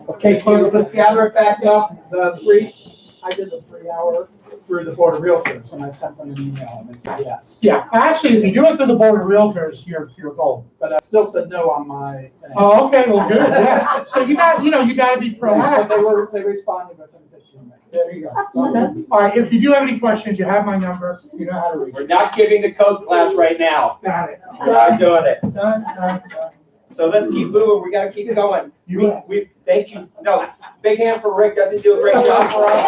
Okay, folks, let's gather it back up. I did the 3 hour through the Board of Realtors, and I sent them an email, and they said yes. Yeah, actually, if you do it through the Board of Realtors, you're golden. But I still said no on my thing. Oh, okay, well, good, yeah. So you got to be But proactive. they responded within 15 minutes. There you go. Okay. All right, if you do have any questions, you have my number, you know how to reach me. We're not giving the code class right now. Got it. We're not doing it. Done. So let's keep moving. We got to keep going. You We thank you. No, big hand for Rick. Doesn't do a great job for us.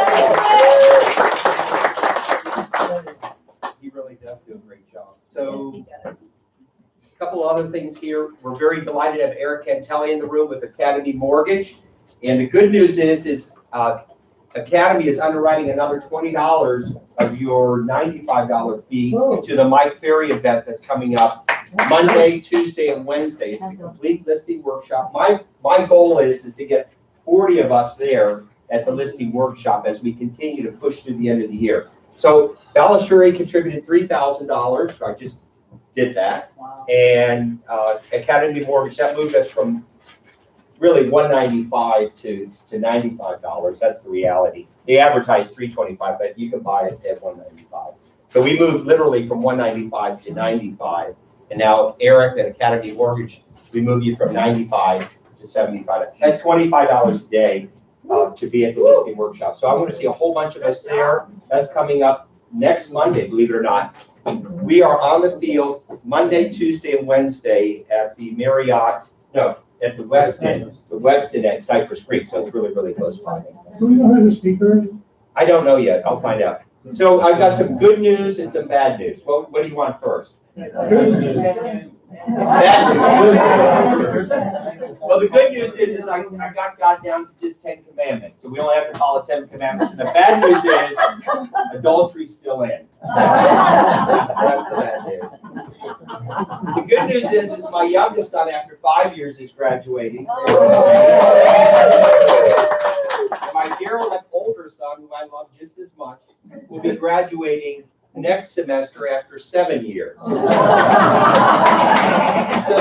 He really does do a great job. So a couple other things here. We're very delighted to have Eric Cantelli in the room with Academy Mortgage. And the good news is Academy is underwriting another $20 of your $95 fee to the Mike Ferry event that's coming up Monday, Tuesday, and Wednesday. It's a complete listing workshop. My goal is to get 40 of us there at the listing workshop as we continue to push through the end of the year. So Balustrade contributed $3,000. I just did that. Wow. And Academy Mortgage, that moved us from really $195 to $95. That's the reality. They advertise $325, but you can buy it at $195. So we moved literally from $195 to $95. And now Eric at Academy Mortgage, we move you from $95 to $75. That's $25 a day to be at the listing workshop. So I'm going to see a whole bunch of us there. That's coming up next Monday, believe it or not. We are on the field Monday, Tuesday, and Wednesday at the Marriott, no, at the Westin at Cypress Creek. So it's really, really close by. Do we know who the speaker is? I don't know yet. I'll find out. So I've got some good news and some bad news. What do you want first? Good news. Bad news. Well, the good news is I got God down to just 10 commandments, so we only have to call it 10 commandments. And the bad news is adultery's still in. That's the bad news. The good news is my youngest son, after 5 years, is graduating. My dear older son, who I love just as much, will be graduating next semester after 7 years. So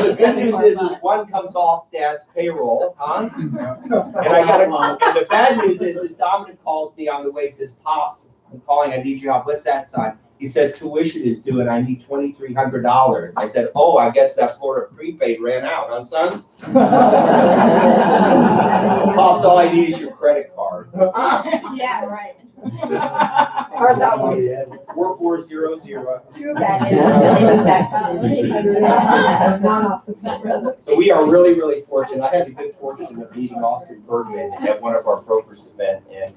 the good news is one comes off Dad's payroll, huh? And the bad news is Dominic calls me on the way, says, "Pops, I'm calling, I need your help." What's that, son? He says, "Tuition is due and I need $2,300. I said, "Oh, I guess that Florida prepaid ran out, huh, son?" Pops, all I need is your credit card. Yeah, right. 4400. So we are really, really fortunate. I had the good fortune of meeting Austin Bergman at one of our brokers event, and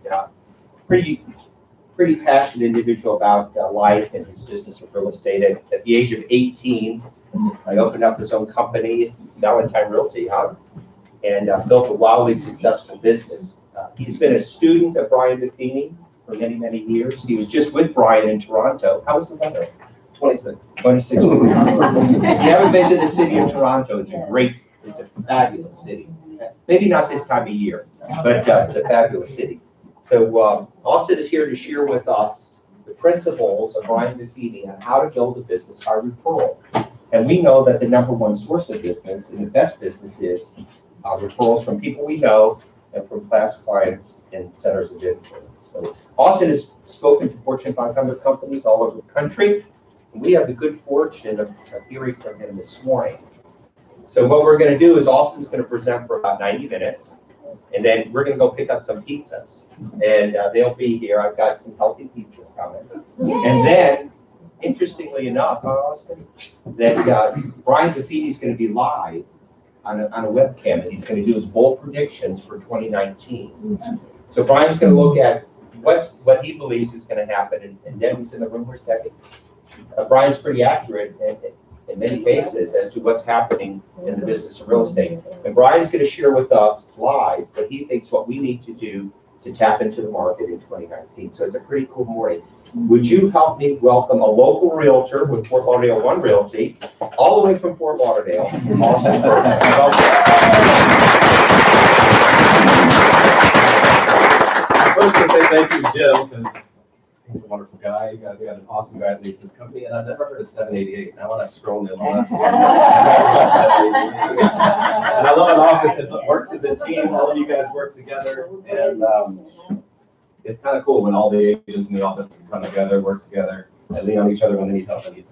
pretty passionate individual about life and his business of real estate. At the age of 18, I opened up his own company, Valentine Realty, and built a wildly successful business. He's been a student of Brian Buffini for many, many years. He was just with Brian in Toronto. How was the weather? 26 degrees. If you haven't been to the city of Toronto, it's a fabulous city. Maybe not this time of year, but it's a fabulous city. So Austin is here to share with us the principles of Brian Buffini on how to build a business by referral. And we know that the #1 source of business and the best business is referrals from people we know and from past clients and centers of influence. So Austin has spoken to Fortune 500 companies all over the country. And we have the good fortune of hearing from him this morning. So what we're going to do is Austin's going to present for about 90 minutes. And then we're going to go pick up some pizzas. And they'll be here. I've got some healthy pizzas coming. And then, interestingly enough, Austin, that Brian Buffini is going to be live on a webcam, and he's going to do his bold predictions for 2019. So Brian's going to look at what he believes is going to happen. And Debbie's in the room. Where's Debbie? Brian's pretty accurate in many cases as to what's happening in the business of real estate. And Brian's going to share with us live what he thinks what we need to do to tap into the market in 2019. So it's a pretty cool morning. Would you help me welcome a local realtor with Fort Lauderdale One Realty, all the way from Fort Lauderdale, Austin Bergman. First, to say thank you, Jim, because He's a wonderful guy. You guys got an awesome guy that leads this company, and I've never heard of 788. Now when I scroll in the last one, and I love an office that works as a team. All of you guys work together, and it's kind of cool when all the agents in the office come together, work together, and lean on each other when they need help. Okay.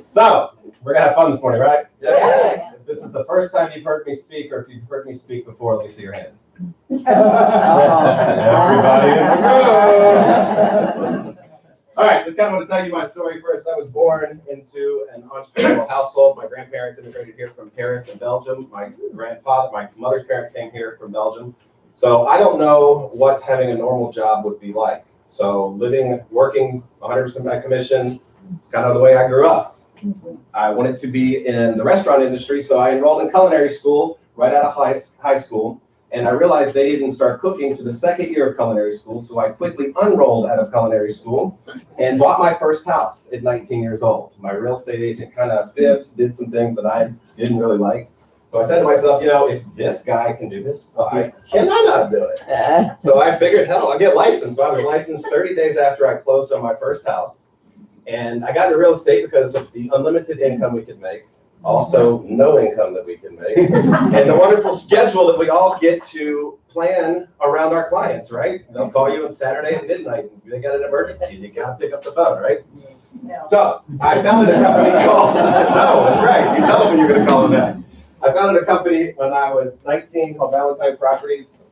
So we're gonna have fun this morning, right? Yes. If this is the first time you've heard me speak, or if you've heard me speak before, let me see your hand. Everybody in the room. All right, just kind of want to tell you my story first. I was born into an entrepreneurial household. My grandparents immigrated here from Paris and Belgium. My mother's parents came here from Belgium. So I don't know what having a normal job would be like. So working 100% by commission, it's kind of the way I grew up. I wanted to be in the restaurant industry, so I enrolled in culinary school right out of high school. And I realized they didn't start cooking to the second year of culinary school, so I quickly unrolled out of culinary school and bought my first house at 19 years old. My real estate agent kind of fibbed, did some things that I didn't really like. So I said to myself, if this guy can do this, why can I not do it? So I figured, hell, I'll get licensed. So I was licensed 30 days after I closed on my first house. And I got into real estate because of the unlimited income we could make. Also, no income that we can make, and the wonderful schedule that we all get to plan around our clients, right? They'll call you on Saturday at midnight. They got an emergency. You got to pick up the phone, right? No. So I founded a company called, no, that's right. You tell them when you're going to call them back. I founded a company when I was 19 called Valentine Properties.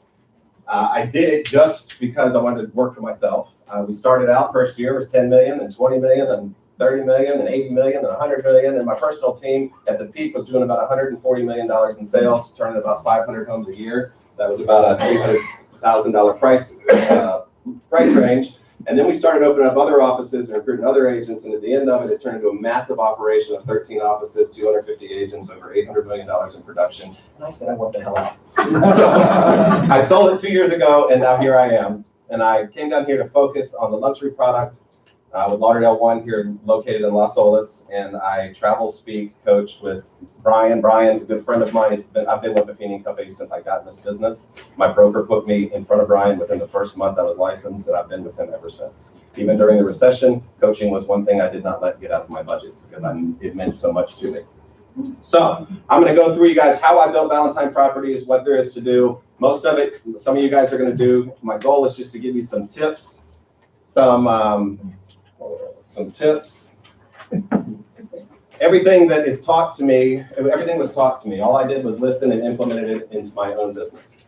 I did it just because I wanted to work for myself. We started out, first year was 10 million, then 20 million, then 30 million, and 80 million, and 100 million. And my personal team at the peak was doing about $140 million in sales, turning about 500 homes a year. That was about a $300,000 price range. And then we started opening up other offices and recruiting other agents. And at the end of it, it turned into a massive operation of 13 offices, 250 agents, over $800 million in production. And I said, I want the hell out. So I sold it 2 years ago, and now here I am. And I came down here to focus on the luxury product with Lauderdale One here located in Las Olas, and I travel, speak, coach with Brian. Brian's a good friend of mine. I've been with the Buffini Company since I got in this business. My broker put me in front of Brian within the first month I was licensed, and I've been with him ever since. Even during the recession, coaching was one thing I did not let get out of my budget because it meant so much to me. So I'm going to go through you guys how I built Valentine Properties, what there is to do. Most of it, some of you guys are going to do. My goal is just to give you some tips, some tips. Everything that is taught to me, everything was taught to me. All I did was listen and implemented it into my own business.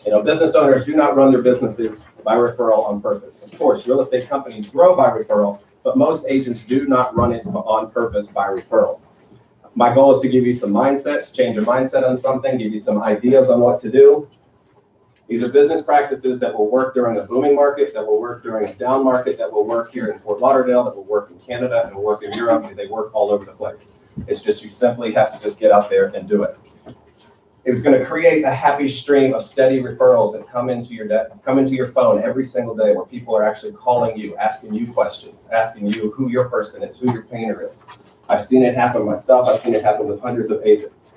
Business owners do not run their businesses by referral on purpose. Of course, real estate companies grow by referral, but most agents do not run it on purpose by referral. My goal is to give you some mindsets, change your mindset on something, give you some ideas on what to do. These are business practices that will work during a booming market, that will work during a down market, that will work here in Fort Lauderdale, that will work in Canada, and will work in Europe. They work all over the place. It's just you simply have to just get out there and do it. It's going to create a happy stream of steady referrals that come into your phone every single day, where people are actually calling you, asking you questions, asking you who your person is, who your painter is. I've seen it happen myself. I've seen it happen with hundreds of agents.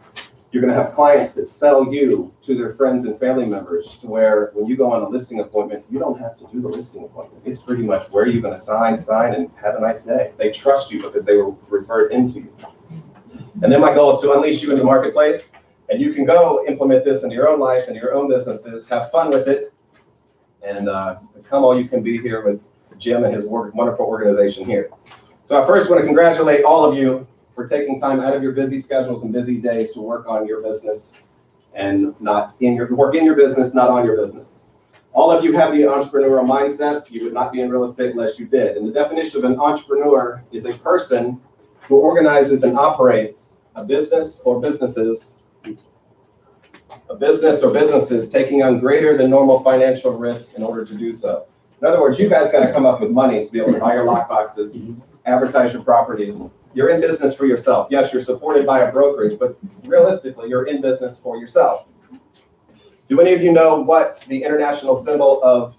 You're going to have clients that sell you to their friends and family members, to where when you go on a listing appointment, you don't have to do the listing appointment. It's pretty much where you're going to sign, and have a nice day. They trust you because they were referred into you. And then my goal is to unleash you in the marketplace, and you can go implement this into your own life and your own businesses, have fun with it, and become all you can be here with Jim and his wonderful organization here. So I first want to congratulate all of you for taking time out of your busy schedules and busy days to work on your business and work in your business, not on your business. All of you have the entrepreneurial mindset. You would not be in real estate unless you did. And the definition of an entrepreneur is a person who organizes and operates a business or businesses taking on greater than normal financial risk in order to do so. In other words, you guys got to come up with money to be able to buy your lockboxes, advertise your properties. You're in business for yourself. Yes, you're supported by a brokerage, but realistically, you're in business for yourself. Do any of you know what the international symbol of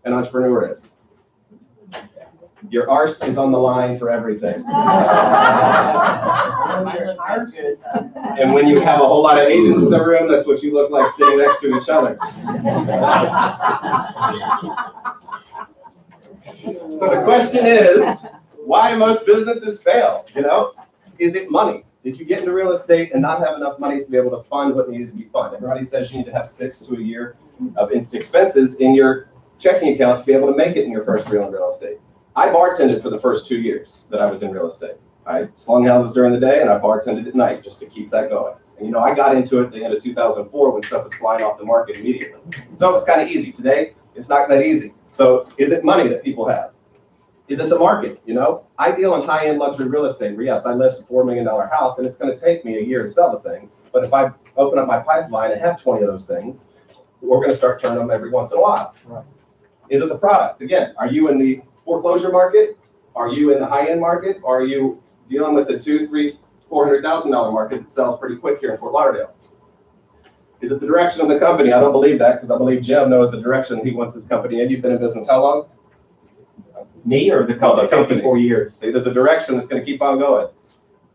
an entrepreneur is? Your arse is on the line for everything. And when you have a whole lot of agents in the room, that's what you look like sitting next to each other. So the question is, why do most businesses fail? You know, is it money? Did you get into real estate and not have enough money to be able to fund what needed to be funded? Everybody says you need to have 6 to a year of expenses in your checking account to be able to make it in your first real estate. I bartended for the first 2 years that I was in real estate. I slung houses during the day and I bartended at night just to keep that going. And you know, I got into it at the end of 2004 when stuff was flying off the market immediately. So it was kind of easy. Today, it's not that easy. So is it money that people have? Is it the market? You know, I deal in high-end luxury real estate where, yes, I list a $4 million house and it's going to take me a year to sell the thing. But if I open up my pipeline and have 20 of those things, we're going to start turning them every once in a while. Right. Is it the product? Again, are you in the foreclosure market? Are you in the high-end market? Or are you dealing with the $200,000, $300,000, $400,000 market that sells pretty quick here in Fort Lauderdale? Is it the direction of the company? I don't believe that because I believe Jim knows the direction he wants his company in. You've been in business how long? Me or the company? 54 years. See, there's a direction that's going to keep on going.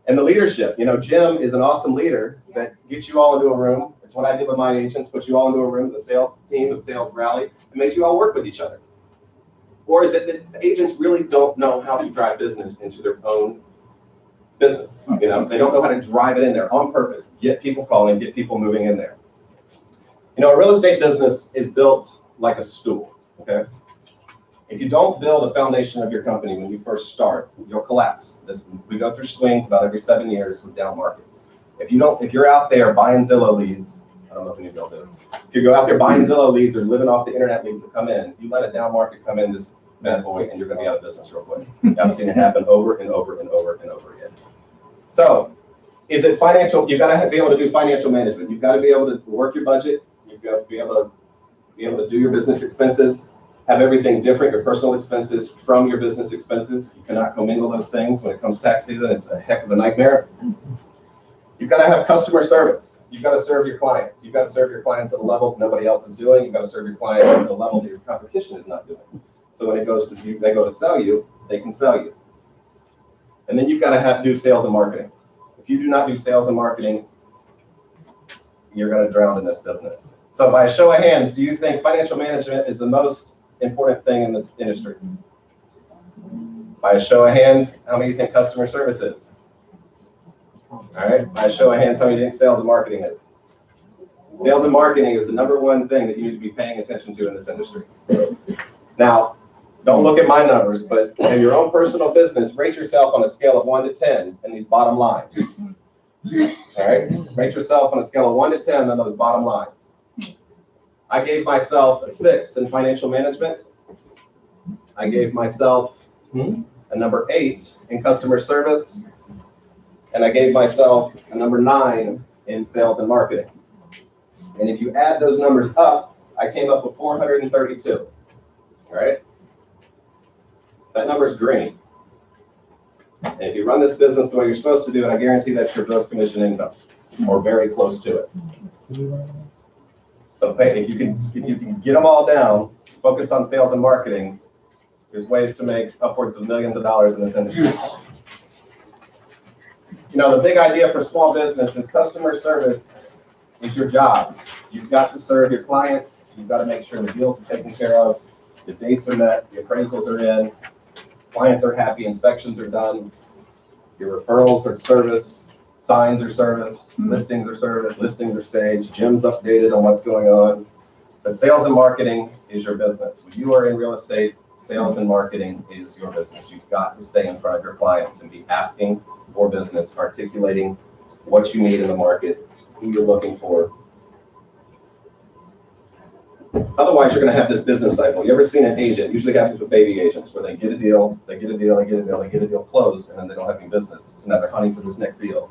And the leadership, you know, Jim is an awesome leader that gets you all into a room. It's what I did with my agents, put you all into a room, the sales team, the sales rally, and made you all work with each other. Or is it that the agents really don't know how to drive business into their own business? You know, they don't know how to drive it in there on purpose, get people calling, get people moving in there. You know, a real estate business is built like a stool, okay? If you don't build a foundation of your company when you first start, you'll collapse. We go through swings about every 7 years with down markets. If you're out there buying Zillow leads, I don't know if any of y'all do. If you go out there buying Zillow leads or living off the internet leads that come in, you let a down market come in, this bad boy, and you're going to be out of business real quick. I've seen it happen over and over and over and over again. So, is it financial? You've got to be able to do financial management. You've got to be able to work your budget. You've got to be able to do your business expenses. Have everything different, your personal expenses from your business expenses. You cannot commingle those things. When it comes tax season, it's a heck of a nightmare. You've got to have customer service. You've got to serve your clients. You've got to serve your clients at a level nobody else is doing. You've got to serve your clients at a level that your competition is not doing. So when they go to sell you, they can sell you. And then you've got to do sales and marketing. If you do not do sales and marketing, you're going to drown in this business. So by a show of hands, do you think financial management is the most important thing in this industry? By a show of hands, how many do you think customer service is? All right, by a show of hands, how many do you think sales and marketing is? Sales and marketing is the #1 thing that you need to be paying attention to in this industry. Now, don't look at my numbers, but in your own personal business, rate yourself on a scale of 1 to 10 in these bottom lines. All right, rate yourself on a scale of 1 to 10 on those bottom lines. I gave myself a 6 in financial management. I gave myself a number 8 in customer service. And I gave myself a number 9 in sales and marketing. And if you add those numbers up, I came up with 432. All right? That number's green. And if you run this business the way you're supposed to do it, I guarantee that's your gross commission income, or very close to it. So if you can get them all down, focus on sales and marketing, there's ways to make upwards of millions of dollars in this industry. You know, the big idea for small business is customer service is your job. You've got to serve your clients. You've got to make sure the deals are taken care of, the dates are met, the appraisals are in, clients are happy, inspections are done, your referrals are serviced, signs are serviced, listings are serviced, listings are staged, Jim's updated on what's going on. But sales and marketing is your business. When you are in real estate, sales and marketing is your business. You've got to stay in front of your clients and be asking for business, articulating what you need in the market, who you're looking for. Otherwise, you're going to have this business cycle. You ever seen an agent? Usually happens with baby agents, where they get a deal, they get a deal, they get a deal, they get a deal closed, and then they don't have any business. So now they're hunting for this next deal.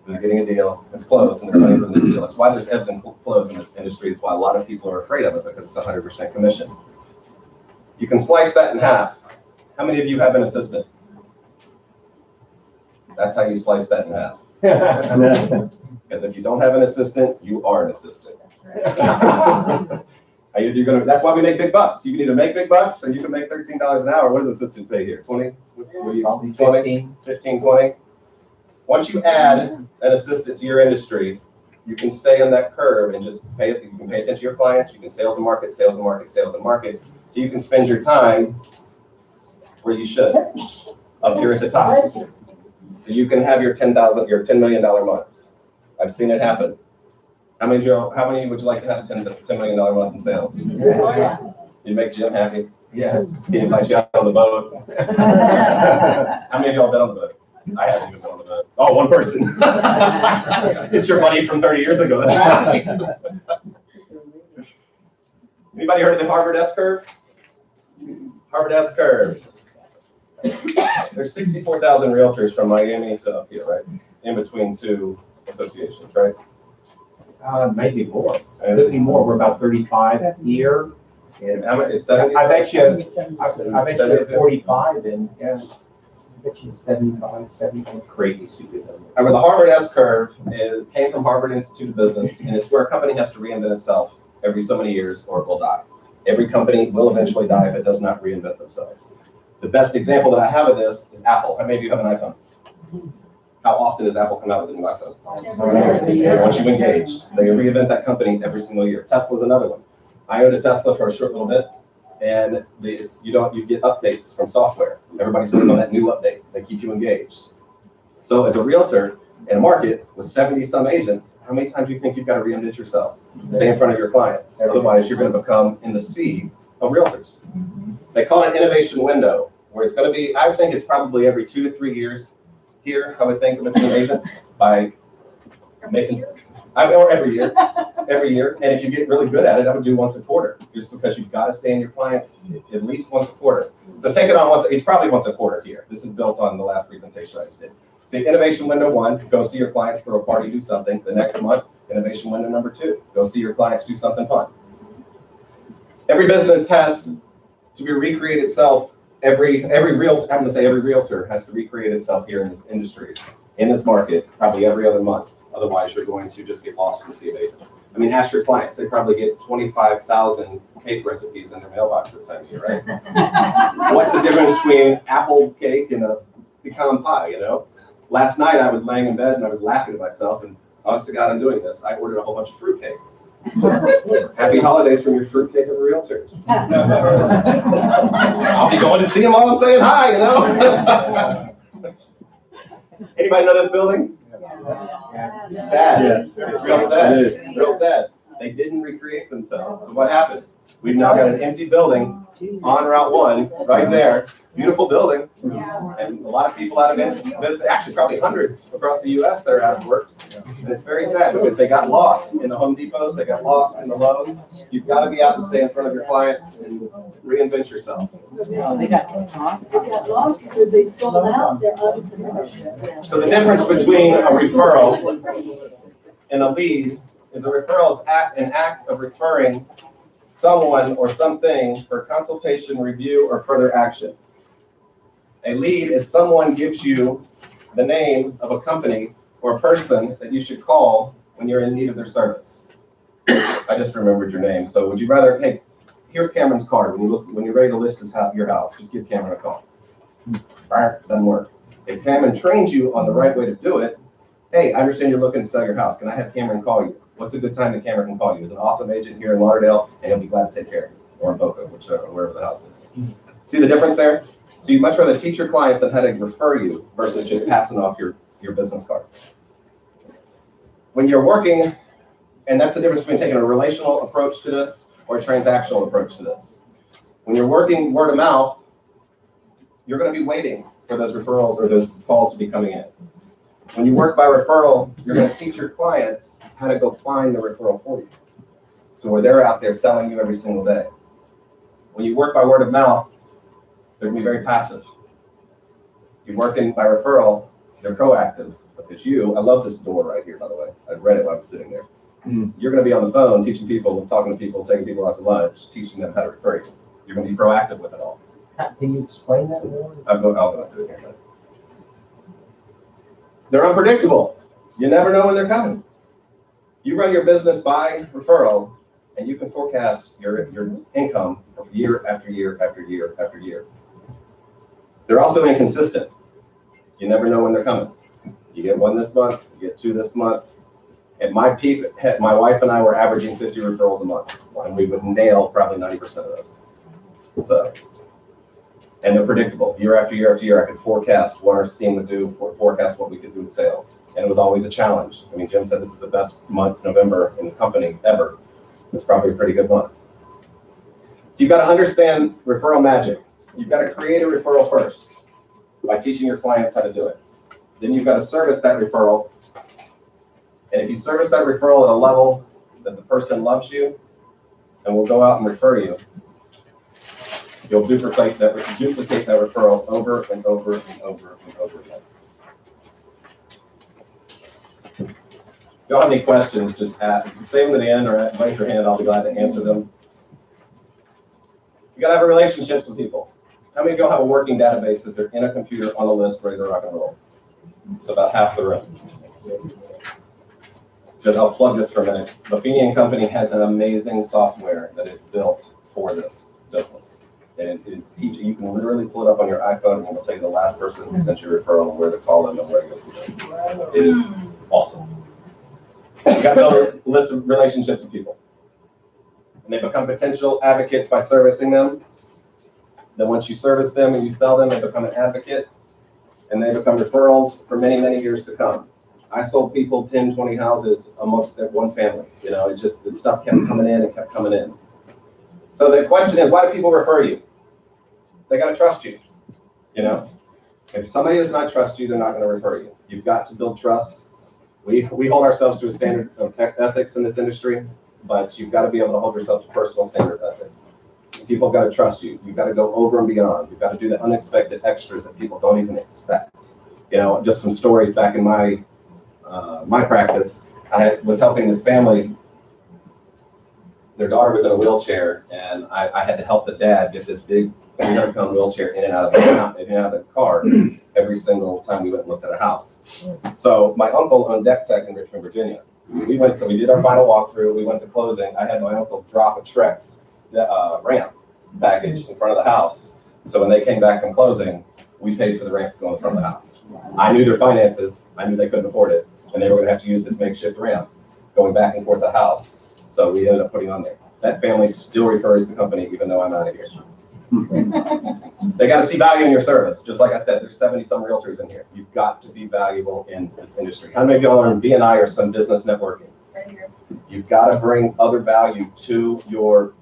They're getting a deal, it's closed, and they're hunting for the next deal. That's why there's ebbs and flows in this industry. It's why a lot of people are afraid of it, because it's 100% commission. You can slice that in half. How many of you have an assistant? That's how you slice that in half. Because if you don't have an assistant, you are an assistant. That's why we make big bucks. You can either make big bucks or you can make $13 an hour. What does assistant pay here? 20? Probably 20? 15, 20? Once you add an assistant to your industry, you can stay on that curve and just you can pay attention to your clients. You can sales and market, sales and market, sales and market. So you can spend your time where you should, up here at the top. So you can have your $10 million months. I've seen it happen. How many would you like to have a $10 million month in sales? Oh, yeah. You'd make Jim happy. Yes. He'd invite you out on the boat. How many of y'all been on the boat? I haven't even been on the boat. Oh, one person. It's your buddy from 30 years ago. Anybody heard of the Harvard S-curve? Harvard S-curve. There's 64,000 realtors from Miami to up here, right? In between two associations, right? Maybe more. Could be more. We're about 35 here. And How many? Is 70? I bet you, I bet you 45 and yeah. I bet you 75, 70. Crazy stupid number. However, the Harvard S-curve came from Harvard Institute of Business, and it's where a company has to reinvent itself every so many years or it will die. Every company will eventually die if it does not reinvent themselves. The best example that I have of this is Apple. How many of you have an iPhone? How often does Apple come out with a new iPhone? Once you engage, they reinvent that company every single year. Tesla's another one. I owned a Tesla for a short little bit, and you get updates from software. Everybody's working on that new update. They keep you engaged. So as a realtor in a market with 70 some agents, how many times do you think you've got to reinvent yourself? Stay in front of your clients. Otherwise, you're going to become in the sea of realtors. They call it an innovation window, where it's going to be, I think it's probably every 2 to 3 years here, I would think, between agents by making, or every year. And if you get really good at it, I would do once a quarter, just because you've got to stay in your clients at least once a quarter. So take it on once, it's probably once a quarter here. This is built on the last presentation I just did. So innovation window 1, go see your clients, throw a party, do something. The next month, innovation window number 2, go see your clients, do something fun. Every business has to be recreate itself. Every realtor has to recreate itself here in this industry, in this market, probably every other month. Otherwise, you're going to just get lost in the sea of agents. I mean, ask your clients. They probably get 25,000 cake recipes in their mailbox this time of year, right? What's the difference between apple cake and a pecan pie, you know? Last night, I was laying in bed and I was laughing to myself, and honest to God, I'm doing this. I ordered a whole bunch of fruitcake. Happy holidays from your fruitcake of a realtor. I'll be going to see them all and saying hi, you know? Anybody know this building? It's sad. Yes. It's real sad. It is. Real sad. They didn't recreate themselves. So what happened? We've now got an empty building on Route 1 right there. Beautiful building. And a lot of people out of this, actually probably hundreds across the US that are out of work. And it's very sad because they got lost in the Home Depots, they got lost in the Lowe's. You've got to be out to stay in front of your clients and reinvent yourself. They got lost because they sold out their entrepreneurship. So the difference between a referral and a lead is a referral is an act of referring someone or something for consultation, review, or further action. A lead is someone gives you the name of a company or a person that you should call when you're in need of their service. I just remembered your name. So would you rather, hey, here's Cameron's card. When you're ready to list your house, just give Cameron a call. Doesn't work. If Cameron trains you on the right way to do it, hey, I understand you're looking to sell your house. Can I have Cameron call you? What's a good time that Cameron can call you? He's an awesome agent here in Lauderdale, and he'll be glad to take care of you, or in Boca, wherever the house is. See the difference there? So you'd much rather teach your clients on how to refer you versus just passing off your business cards. When you're working, and that's the difference between taking a relational approach to this or a transactional approach to this. When you're working word of mouth, you're going to be waiting for those referrals or those calls to be coming in. When you work by referral, you're going to teach your clients how to go find the referral for you, to where they're out there selling you every single day. When you work by word of mouth, they're going to be very passive. If you're working by referral, they're proactive. Because I love this door right here, by the way. I read it while I was sitting there. You're going to be on the phone teaching people, talking to people, taking people out to lunch, teaching them how to refer you. You're going to be proactive with it all. Can you explain that more? I'll go into it here in a minute. They're unpredictable. You never know when they're coming. You run your business by referral, And you can forecast your income for year after year after year after year. They're also inconsistent. You never know when they're coming. You get one this month, you get two this month. At my peak, my wife and I were averaging 50 referrals a month, and we would nail probably 90% of those. So, and they're predictable. Year after year after year, I could forecast what our team would do, forecast what we could do with sales. And it was always a challenge. I mean, Jim said this is the best month, November, in the company ever. It's probably a pretty good month. So you've got to understand referral magic. You've got to create a referral first by teaching your clients how to do it. Then you've got to service that referral. And if you service that referral at a level that the person loves you and will go out and refer you, you'll duplicate that referral over and over and over and over again. If you all have any questions, just ask. Save them to the end or raise your hand. I'll be glad to answer them. You gotta have relationships with people. How many of y'all have a working database that they're in a computer on a list ready to rock and roll? It's about half the room. Just I'll plug this for a minute. The Feeney & Company has an amazing software that is built for this business. And you can literally pull it up on your iPhone and it'll tell you the last person who sent you a referral and where to call them and where to go see them. It is awesome. You got to build a list of relationships with people. And they become potential advocates by servicing them. Then once you service them and you sell them, they become an advocate. And they become referrals for many, many years to come. I sold people 10, 20 houses amongst that one family. You know, the stuff kept coming in and kept coming in. So the question is, why do people refer you? They got to trust you. You know, if somebody does not trust you, they're not going to refer you. You've got to build trust. We hold ourselves to a standard of ethics in this industry, but you've got to be able to hold yourself to personal standard of ethics. People have got to trust you. You've got to go over and beyond. You've got to do the unexpected extras that people don't even expect. You know, just some stories back in my practice. I was helping this family. Their daughter was in a wheelchair, and I had to help the dad get this big 300-pound wheelchair in and out of the car every single time we went and looked at a house. So my uncle owned Deck Tech in Richmond, Virginia. We did our final walkthrough. We went to closing. I had my uncle drop a Trex ramp package in front of the house. So when they came back from closing, we paid for the ramp to go in front of the house. I knew their finances. I knew they couldn't afford it, and they were going to have to use this makeshift ramp going back and forth the house. So we ended up putting on there. That family still refers the company, even though I'm out of here. They got to see value in your service. Just like I said, there's 70-some realtors in here. You've got to be valuable in this industry. How many of y'all are in BNI or some business networking? Right here. You've got to bring other value to your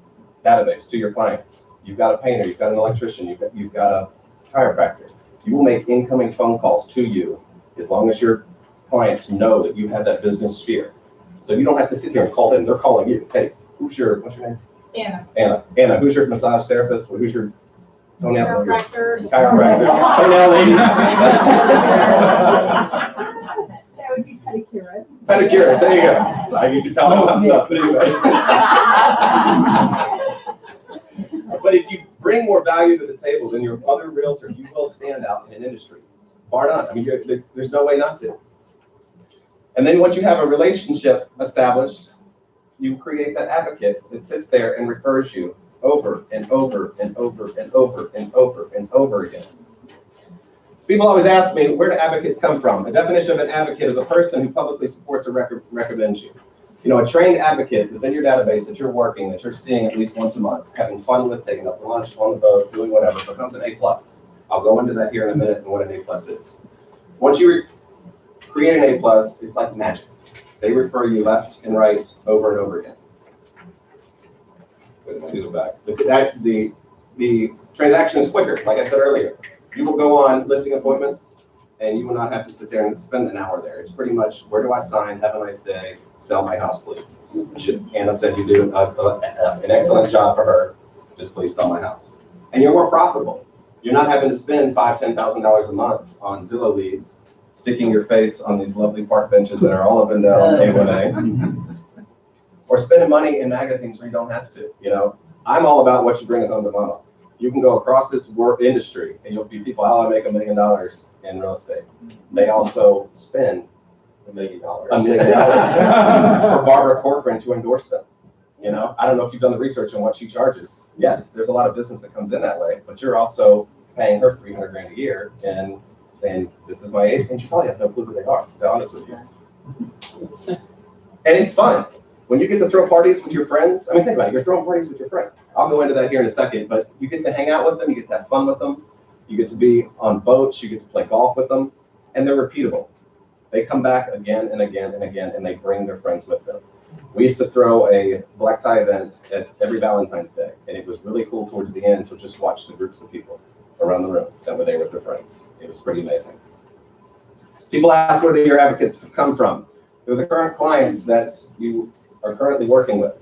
database, to your clients. You've got a painter, you've got an electrician, you've got a chiropractor. You will make incoming phone calls to you as long as your clients know that you have that business sphere. So you don't have to sit here and call them. They're calling you. Hey, what's your name? Anna. Anna, who's your massage therapist? Who's your toenail? Chiropractor. Toenail lady. That would be pedicurist. Pedicurist, there you go. You can tell I'm not, but anyway. But if you bring more value to the table than your other realtor, you will stand out in an industry. Bar none. I mean, there's no way not to. And then once you have a relationship established, you create that advocate that sits there and refers you over and over and over and over and over and over again. So people always ask me, where do advocates come from? The definition of an advocate is a person who publicly supports or recommends you. You know, a trained advocate that's in your database that you're working, that you're seeing at least once a month, having fun with, taking up lunch, on the boat, doing whatever, becomes an A+. I'll go into that here in a minute and what an A+ is. Once you create an A+, it's like magic. They refer you left and right over and over again. Wait, my go back. The transaction is quicker, like I said earlier. You will go on listing appointments, and you will not have to sit there and spend an hour there. It's pretty much, where do I sign? Have a nice day. Sell my house, please. Anna said you do an excellent job for her. Just please sell my house. And you're more profitable. You're not having to spend $5,000, $10,000 a month on Zillow leads, sticking your face on these lovely park benches that are all up and down A1A, or spending money in magazines where you don't have to. You know, I'm all about what you bring home to mama. You can go across this industry and you'll be people, I make $1 million in real estate. They also spend $1 million for Barbara Corcoran to endorse them. You know, I don't know if you've done the research on what she charges. Yes, there's a lot of business that comes in that way, but you're also paying her 300 grand a year and saying, this is my agent, and she probably has no clue who they are, to be honest with you. And it's fun. When you get to throw parties with your friends, I mean, think about it, you're throwing parties with your friends. I'll go into that here in a second, but you get to hang out with them, you get to have fun with them, you get to be on boats, you get to play golf with them, and they're repeatable. They come back again and again and again, and they bring their friends with them. We used to throw a black tie event at every Valentine's Day, and it was really cool towards the end to just watch the groups of people around the room that were there with their friends. It was pretty amazing. People ask where your advocates come from. They're the current clients that you are currently working with.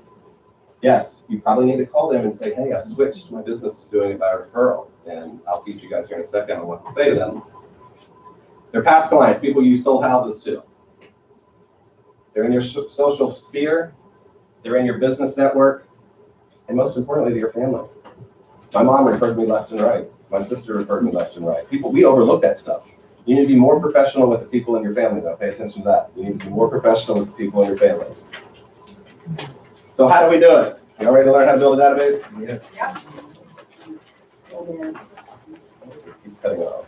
Yes, you probably need to call them and say, hey, I switched my business to doing it by referral, and I'll teach you guys here in a second on what to say to them. They're past clients, people you sold houses to. They're in your social sphere, they're in your business network, and most importantly, they're your family. My mom referred me left and right. My sister referred me left and right. People, we overlook that stuff. You need to be more professional with the people in your family, though. Pay attention to that. You need to be more professional with the people in your family. So how do we do it? You all ready to learn how to build a database? Yep. Let's just keep cutting off.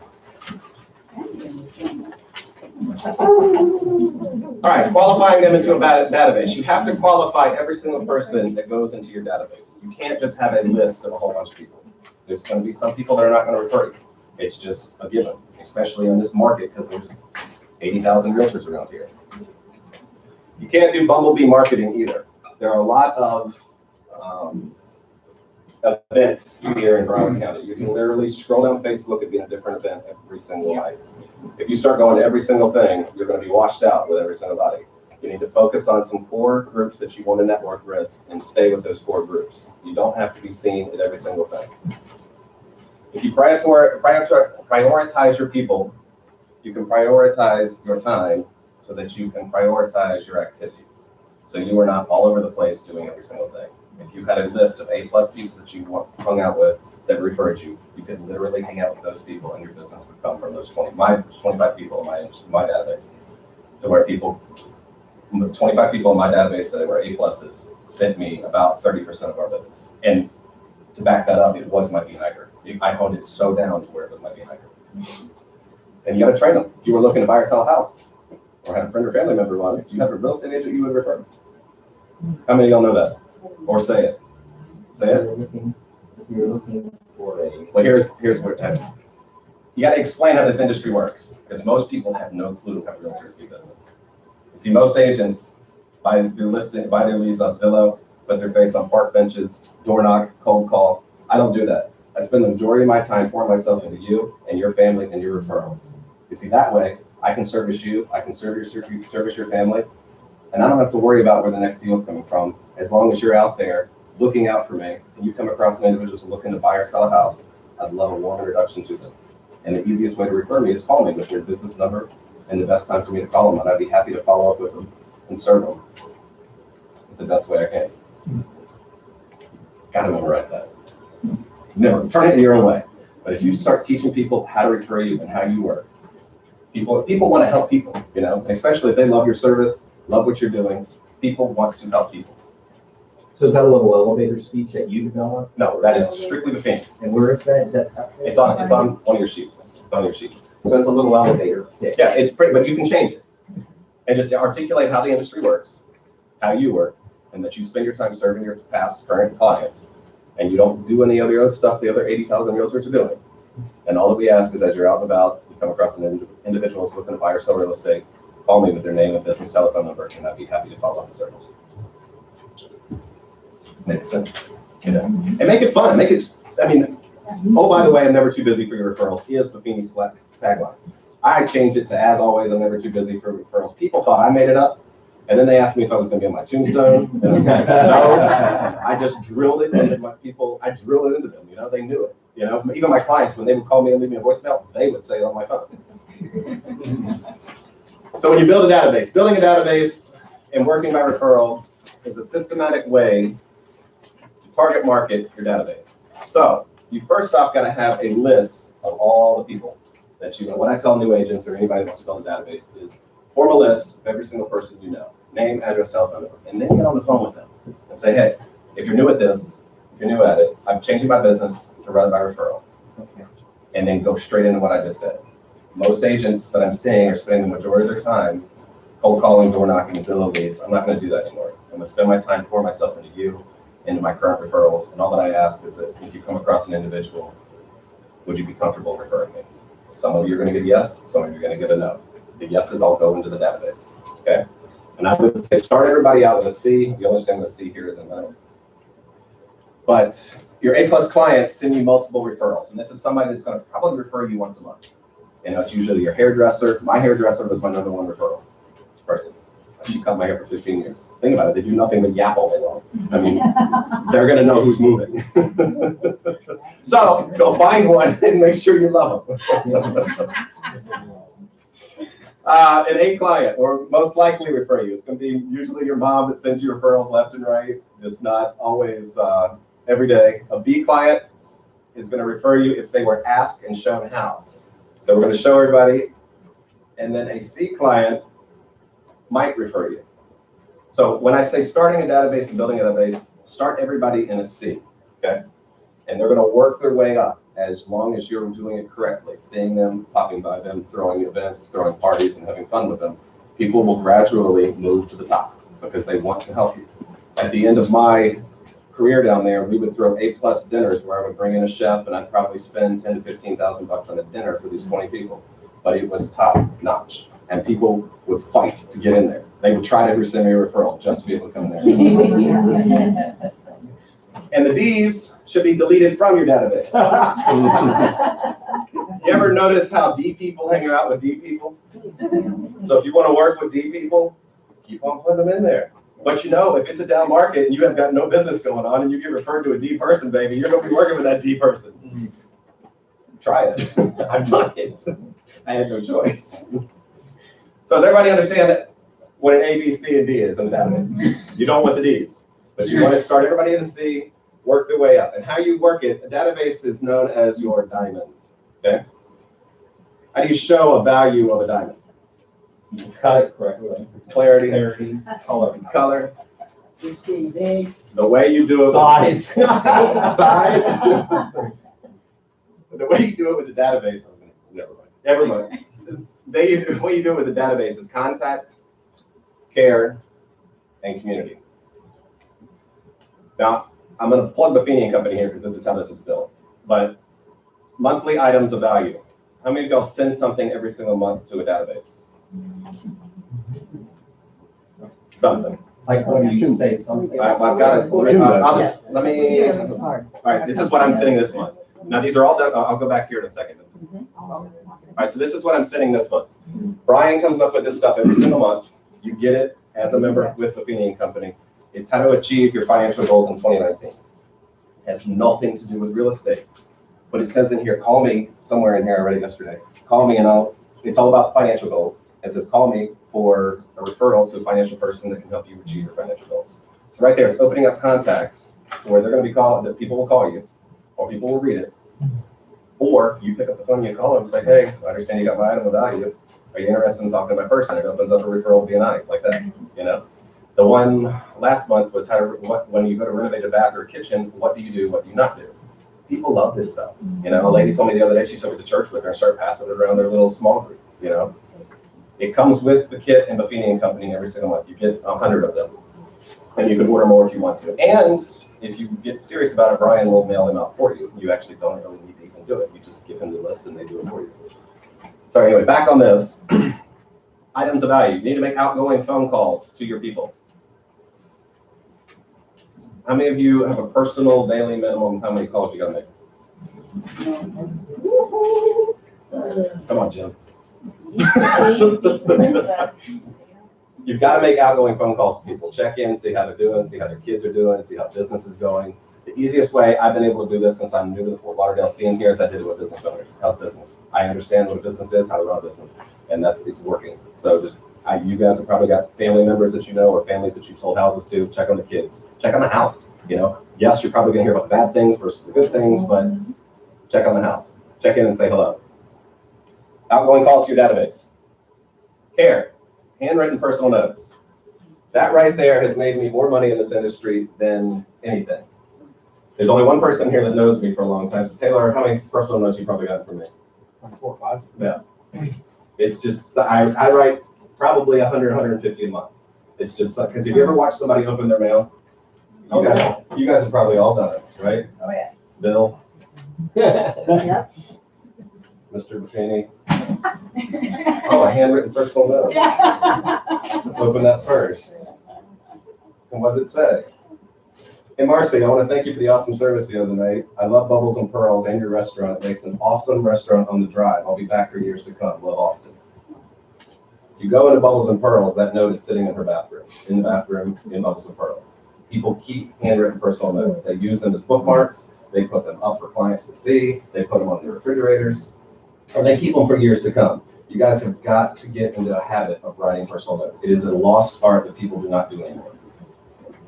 All right, qualifying them into a database. You have to qualify every single person that goes into your database. You can't just have a list of a whole bunch of people. There's going to be some people that are not going to refer you. It's just a given, especially in this market because there's 80,000 realtors around here. You can't do bumblebee marketing either. There are a lot of events here in Broward County. You can literally scroll down Facebook and be in a different event every single night. If you start going to every single thing, you're going to be washed out with every single body. You need to focus on some core groups that you want to network with and stay with those core groups. You don't have to be seen at every single thing. If you prioritize your people, you can prioritize your time so that you can prioritize your activities. So you are not all over the place doing every single thing. If you had a list of A+ people that you hung out with that referred you, you could literally hang out with those people and your business would come from those 25 people in my database. To where 25 people in my database that were A+s sent me about 30% of our business. And to back that up, it was my behinder. I honed it so down to where it was my behinder. And you got to train them. If you were looking to buy or sell a house, or had a friend or family member was, do you have a real estate agent you would refer? How many of y'all know that? Or say it. Say it. If you're looking for a... Well, here's where it's at. You got to explain how this industry works, because most people have no clue how realtors do business. You see, most agents buy their leads on Zillow, put their face on park benches, door knock, cold call. I don't do that. I spend the majority of my time pouring myself into you and your family and your referrals. You see, that way, I can service you, I can service your family, and I don't have to worry about where the next deal is coming from, as long as you're out there looking out for me, and you come across an individual who's looking to buy or sell a house, I'd love a warm introduction to them. And the easiest way to refer me is call me with your business number and the best time for me to call them, and I'd be happy to follow up with them and serve them the best way I can. Gotta memorize that. Never turn it your own way. But if you start teaching people how to refer you and how you work, people want to help people, you know, especially if they love your service, love what you're doing. People want to help people. So is that a little elevator speech that you developed? No, that is strictly the theme. And where is that? Is that It's on one of your sheets. It's on your sheet. So it's a little elevator pitch. Yeah, it's pretty, but you can change it. And just articulate how the industry works, how you work, and that you spend your time serving your past, current clients, and you don't do any other stuff the other 80,000 realtors are doing. And all that we ask is, as you're out and about, you come across an individual that's looking to buy or sell real estate, call me with their name and business telephone number, and I'd be happy to follow up the service. Makes sense. You know, and make it fun. Make it. I mean, oh, by the way, I'm never too busy for your referrals. He is Buffini's tagline. I changed it to, as always, I'm never too busy for referrals. People thought I made it up, and then they asked me if I was going to be on my tombstone. And I was like, no, I just drilled it into my people. I drilled it into them. You know, they knew it. You know, even my clients, when they would call me and leave me a voicemail, they would say it on my phone. So when you build a database, building a database and working by referral is a systematic way to target market your database. So you first off got to have a list of all the people that you know. What I tell new agents or anybody who wants to build a database is form a list of every single person you know, name, address, telephone number, and then get on the phone with them. and say, hey, if you're new at this, if you're new at it, I'm changing my business to run it by referral. And then go straight into what I just said. Most agents that I'm seeing are spending the majority of their time cold calling, door knocking, Zillow leads. I'm not going to do that anymore. I'm going to spend my time pour myself into you, into my current referrals, and all that I ask is that if you come across an individual, would you be comfortable referring me? Some of you are going to get a yes, some of you are going to get a no. The yeses all go into the database, okay? And I would say start everybody out with a C. You understand what a C here is in no. But your A+ clients send you multiple referrals, and this is somebody that's going to probably refer you once a month. You know, it's usually your hairdresser. My hairdresser was my #1 referral person. She cut my hair for 15 years. Think about it, they do nothing but yap all day long. I mean, they're going to know who's moving. So go find one and make sure you love them. An A client, or most likely refer you. It's going to be usually your mom that sends you referrals left and right, just not always every day. A B client is going to refer you if they were asked and shown how. So we're going to show everybody. And then a C client might refer you. So when I say starting a database and building a database, start everybody in a C, okay? And they're going to work their way up as long as you're doing it correctly, seeing them, popping by them, throwing events, throwing parties, and having fun with them. People will gradually move to the top because they want to help you. At the end of my career down there, we would throw A+ dinners where I would bring in a chef and I'd probably spend $10,000 to $15,000 on a dinner for these 20 people. But it was top notch. And people would fight to get in there. They would try to send me a referral just to be able to come in there. And the D's should be deleted from your database. You ever notice how D people hang out with D people? So if you want to work with D people, keep on putting them in there. But you know, if it's a down market and you have got no business going on and you get referred to a D person, baby, you're going to be working with that D person. Try it. I've done it. I had no choice. So does everybody understand what an A, B, C, and D is in the database? You don't want the D's, but you want to start everybody in the C, work their way up. And how you work it, a database is known as your diamond, okay? How do you show a value of a diamond? It's cut it correctly. It's clarity, Color. it's color. You see, they, The way you do it. Size. Size. The way you do it with the database, never mind. The way you do it with the database is contact, care, and community. Now, I'm going to plug the Buffini Company here because this is how this is built. But monthly items of value. How many of y'all send something every single month to a database? Something. Like when you say something. I've got it. I'll just, let me, all right, this is what I'm sending this month. Now, these are all done. I'll go back here in a second. All right, so this is what I'm sending this month. Brian comes up with this stuff every single month. You get it as a member with the Buffini Company. It's how to achieve your financial goals in 2019. It has nothing to do with real estate. But it says in here, call me, somewhere in here I read it yesterday. Call me and it's all about financial goals. It says, call me for a referral to a financial person that can help you achieve your financial goals. So right there, it's opening up contact where they're going to be called, that people will call you, or people will read it. Or you pick up the phone and you call them and say, hey, I understand you got my item of value. Are you interested in talking to my person? It opens up a referral BNI like that, you know? The one last month was when you go to renovate a bath or a kitchen, what do you do, what do you not do? People love this stuff. You know, a lady told me the other day she took it to church with her and started passing it around their little small group, you know? It comes with the kit and Buffini and Company every single month. You get 100 of them. And you can order more if you want to. And if you get serious about it, Brian will mail them out for you. You actually don't really need to even do it. You just give him the list and they do it for you. So anyway, back on this. Items of value. You need to make outgoing phone calls to your people. How many of you have a personal daily minimum? How many calls you gotta make? Come on, Jim. You've got to make outgoing phone calls to people. Check in, see how they're doing, see how their kids are doing, see how business is going. The easiest way I've been able to do this since I'm new to the Fort Lauderdale scene here is I did it with business owners. How's business? I understand what a business is, how to run a business, and it's working. So just you guys have probably got family members that you know or families that you've sold houses to. Check on the kids. Check on the house. You know, yes, you're probably going to hear about the bad things versus the good things, but check on the house. Check in and say hello. Outgoing calls to your database. Care. Handwritten personal notes. That right there has made me more money in this industry than anything. There's only one person here that knows me for a long time. So Taylor, how many personal notes you probably got from me? 4 or 5. Yeah. It's just, I write probably 100, 150 a month. It's just, because if you ever watch somebody open their mail, you guys have probably all done it, right? Oh, yeah. Bill, Yep. Mr. Buffini. Oh, a handwritten personal note. Yeah. Let's open that first. And what does it say? Hey, Marcy, I want to thank you for the awesome service the other night. I love Bubbles and Pearls and your restaurant. It makes an awesome restaurant on the drive. I'll be back for years to come. Love, Austin. You go into Bubbles and Pearls, that note is sitting in her bathroom, in the bathroom in Bubbles and Pearls. People keep handwritten personal notes. They use them as bookmarks. They put them up for clients to see. They put them on their refrigerators, and they keep them for years to come. You guys have got to get into a habit of writing personal notes. It is a lost art that people do not do anymore.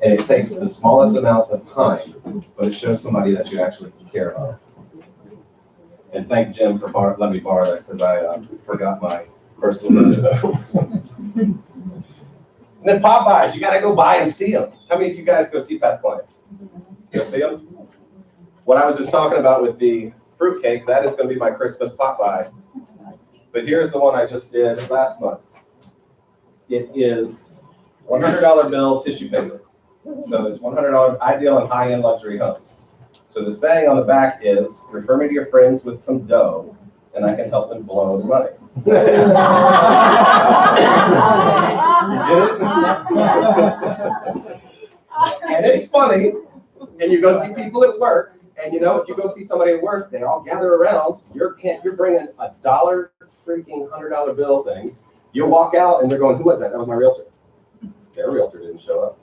And it takes the smallest amount of time, but it shows somebody that you actually care about. And thank Jim for letting me borrow that because I forgot my personal note. And then Popeyes, you got to go by and see them. How many of you guys go see past clients? Go see them? What I was just talking about with the fruitcake, that is going to be my Christmas Popeye. But here's the one I just did last month. It is $100 bill tissue paper. So it's $100 ideal and high-end luxury homes. So the saying on the back is, refer me to your friends with some dough, and I can help them blow the money. And it's funny, and you go see people at work, and you know, if you go see somebody at work, they all gather around, you're bringing $1 freaking $100 bill things, you walk out, and they're going, who was that? That was my realtor. Their realtor didn't show up.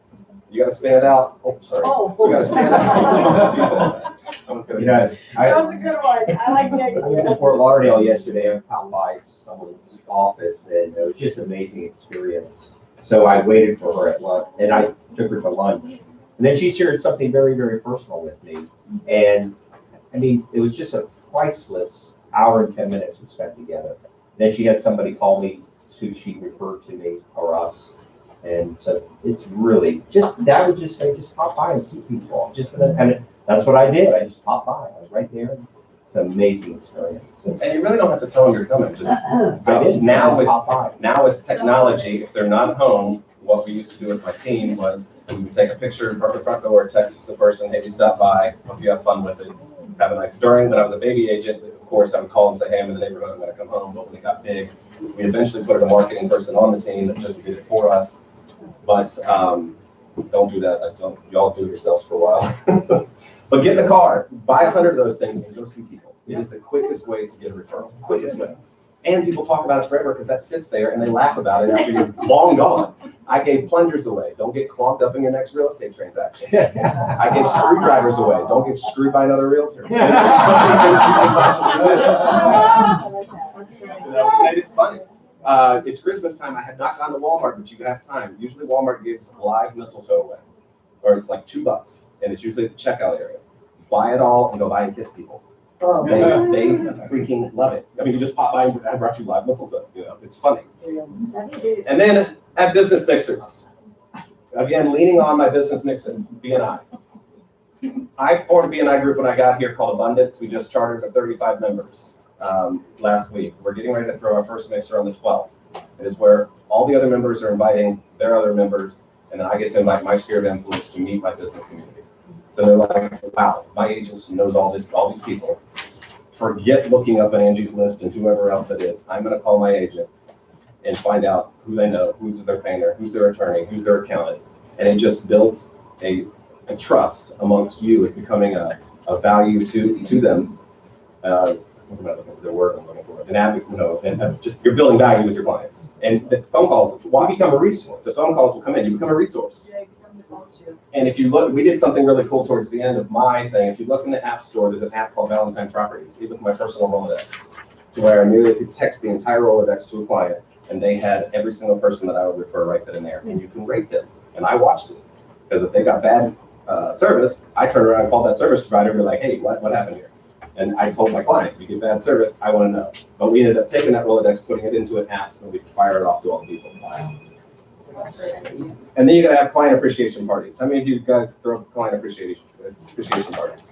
You gotta stand out. Oh, sorry. Oh. You gotta stand out. I was gonna. Yeah, That was a good one. I like I was in that. Fort Lauderdale yesterday. I popped by someone's office, and it was just an amazing experience. So I waited for her at lunch, and I took her to lunch. And then she shared something very, very personal with me. And I mean, it was just a priceless hour and 10 minutes we spent together. Then she had somebody call me who she referred to me or us. And so it's really just, that would just say, just pop by and see people. And that's what I did. I just popped by. I was right there. It's an amazing experience. And you really don't have to tell them you're coming. Just I go. did. Now with Technology, if they're not home, what we used to do with my team was we would take a picture from the front door, text the person, hey, you stop by, hope you have fun with it. Have a nice, when I was a baby agent, of course, I would call and say, hey, I'm in the neighborhood, I'm gonna come home. But when it got big, we eventually put a marketing person on the team that just did it for us. But don't do that. Y'all do it yourselves for a while. But get in the car, buy 100 of those things, and go see people. It is the quickest way to get a referral. Quickest way. And people talk about it forever because that sits there and they laugh about it after you're long gone. I gave plungers away. Don't get clogged up in your next real estate transaction. I gave screwdrivers away. Don't get screwed by another realtor. There's so many things you can possibly do. You know, we made it funny. It's Christmas time. I have not gone to Walmart, but you have time. Usually Walmart gives live mistletoe away, or it's like $2, and it's usually at the checkout area. Buy it all and go buy and kiss people. Oh, They freaking love it. I mean, you just pop by and I brought you live mistletoe. You know, it's funny. And then at business mixers. Again, leaning on my business mixer, BNI. I formed a BNI group when I got here called Abundance. We just chartered for 35 members last week. We're getting ready to throw our first mixer on the 12th. It is where all the other members are inviting their other members, and then I get to invite my sphere of influence to meet my business community. So they're like, wow, my agent knows all these people. Forget looking up at Angie's list and whoever else that is. I'm going to call my agent and find out who they know, who's their painter, who's their attorney, who's their accountant. And it just builds a trust amongst you as becoming a value to them. What am I looking for? The word I'm looking for. An advocate, and just you're building value with your clients. And the phone calls, you become a resource. The phone calls will come in. You become a resource. And if you look, we did something really cool towards the end of my thing. If you look in the App Store, there's an app called Valentine Properties. It was my personal Rolodex, to where I knew they could text the entire Rolodex to a client, and they had every single person that I would refer right then and there. And you can rate them. And I watched it. Because if they got bad service, I turned around and called that service provider and be like, hey, what happened here? And I told my clients, if you get bad service, I want to know. But we ended up taking that Rolodex, putting it into an app so that we could fire it off to all the people. And then you're gonna have client appreciation parties. How many of you guys throw client appreciation parties?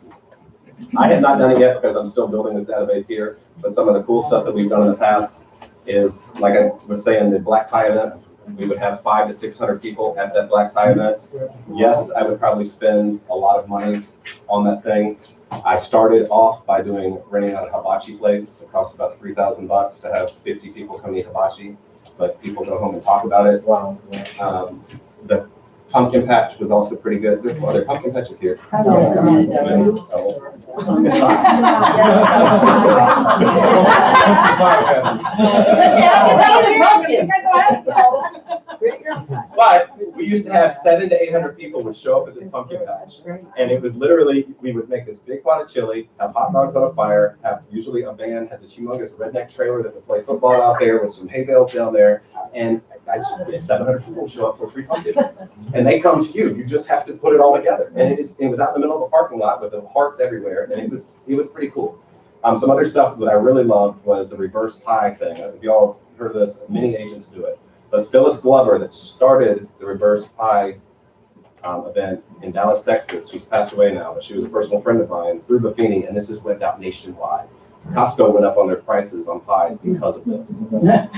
I have not done it yet because I'm still building this database here, but some of the cool stuff that we've done in the past is, like I was saying, the black tie event. We would have 500 to 600 people at that black tie event. Yes, I would probably spend a lot of money on that thing. I started off by renting out a hibachi place. It cost about $3,000 to have 50 people come eat hibachi, but people go home and talk about it. Wow. The pumpkin patch was also pretty good. Well, there are pumpkin patches here. But we used to have 700 to 800 people would show up at this pumpkin patch. And it was literally, we would make this big pot of chili, have hot dogs on a fire, have usually a band, had this humongous redneck trailer that would play football out there with some hay bales down there. And 700 people would show up for free pumpkin. And they come to you. You just have to put it all together. And it was out in the middle of a parking lot with the hearts everywhere. And it was pretty cool. Some other stuff that I really loved was the reverse pie thing. If y'all heard of this, many agents do it. But Phyllis Glover, that started the reverse pie event in Dallas, Texas, she's passed away now, but she was a personal friend of mine through Buffini, and this has went out nationwide. Costco went up on their prices on pies because of this.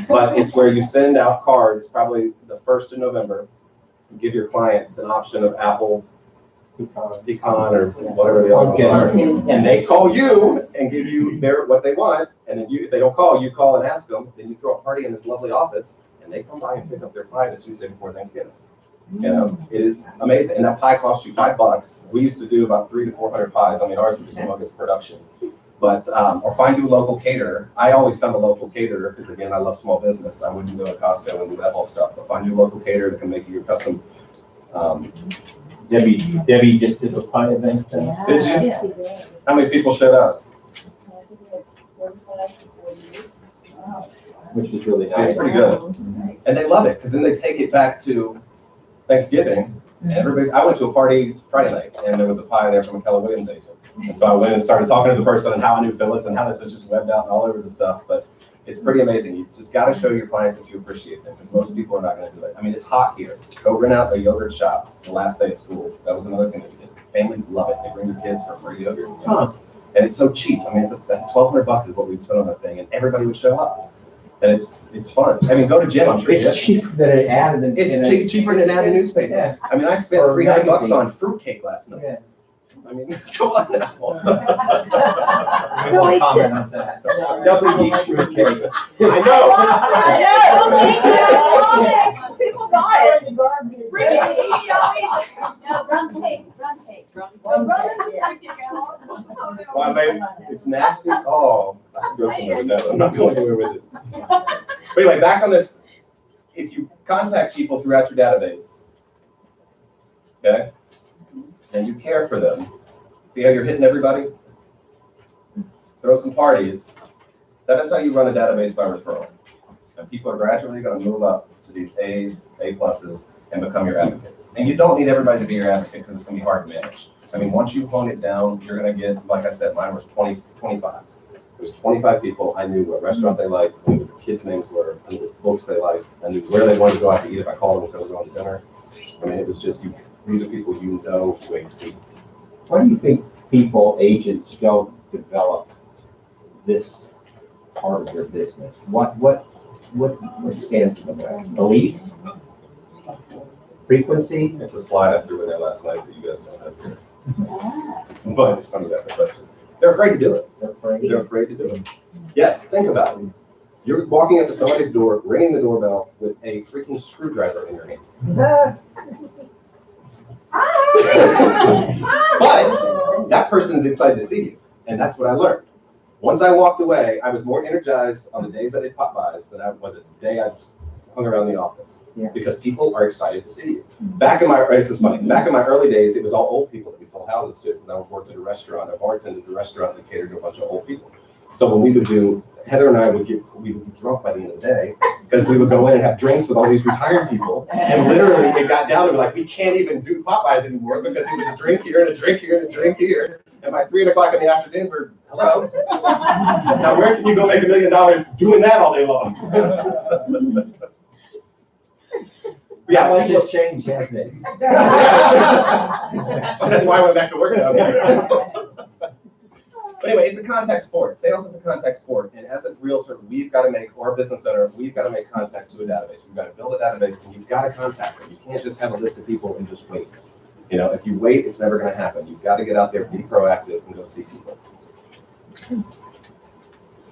But it's where you send out cards, probably the 1st of November, give your clients an option of apple, pecan, or whatever the other ones are, and they call you and give you what they want, and then if they don't call, you call and ask them, then you throw a party in this lovely office, and they come by and pick up their pie the Tuesday before Thanksgiving. You know, it is amazing, and that pie costs you $5. We used to do about 300 to 400 pies. I mean, ours was a humongous production. But or find you a local caterer. I always found a local caterer because, again, I love small business. I wouldn't go to Costco and do that whole stuff. But find you a local caterer that can make you your custom. Debbie just did a pie event. Did you? How many people showed up? Which is really See, nice. it's pretty good. And they love it because then they take it back to Thanksgiving. And I went to a party Friday night, and there was a pie there from a Keller Williams agent. And so I went and started talking to the person and how I knew Phyllis and how this was just webbed out and all over the stuff. But it's pretty amazing. You just got to show your clients that you appreciate them, because most people are not going to do it. I mean, it's hot here. Go rent out a yogurt shop the last day of school. That was another thing that we did. Families love it. They bring their kids for free yogurt. You know? And it's so cheap. I mean, it's $1,200 is what we'd spend on that thing, and everybody would show up. And it's fun. I mean, go to gym. I'm sure It's cheaper than an ad. It's cheaper than an ad in a newspaper. Yeah. I mean, I spent $300 on fruitcake last night. Yeah. I mean, come on now. I won't comment on that. Nobody eats fruitcake. I know. People buy it. Well, I mean, it's nasty. Oh, I can go somewhere with that. I'm not going anywhere with it. But anyway, back on this. If you contact people throughout your database, okay, and you care for them, see how you're hitting everybody? Throw some parties. That is how you run a database by referral. And people are gradually going to move up to these A's, A pluses, and become your advocates. And you don't need everybody to be your advocate because it's going to be hard to manage. I mean, once you hone it down, you're going to get, like I said, mine was 25. There's 25 people. I knew what restaurant they liked, I knew what their kids' names were, I knew what books they liked, I knew where they wanted to go out to eat if I called them and said we're going to dinner. I mean, it was just, these are people you know to a T. Why do you think agents don't develop this part of their business? What stands in the way? Belief? Frequency? It's a slide I threw in there last night that you guys don't have here. But it's funny that's the question. They're afraid to do it. They're afraid to do it. Yes, think about it. You're walking up to somebody's door, ringing the doorbell with a freaking screwdriver in your hand. But that person's excited to see you. And that's what I learned. Once I walked away, I was more energized on the days I did Popeyes than I was at the day I just hung around the office. Yeah. Because people are excited to see you. This is funny. Back in my early days, it was all old people that we sold houses to, because I worked at a restaurant. I bartended at a restaurant that catered to a bunch of old people. So when we would do, Heather and I would be drunk by the end of the day, because we would go in and have drinks with all these retired people. And literally it got down to like, we can't even do Popeyes anymore because it was a drink here and a drink here and a drink here. And by 3 o'clock in the afternoon, we're, hello. Now where can you go make $1 million doing that all day long? Yeah, Not much people- has changed, has it? That's why I went back to work down here. But anyway, it's a contact sport. Sales is a contact sport. And as a realtor, we've got to make, or a business owner, we've got to make contact to a database. We've got to build a database and you've got to contact them. You can't just have a list of people and just wait. You know, if you wait, it's never going to happen. You've got to get out there, be proactive, and go see people.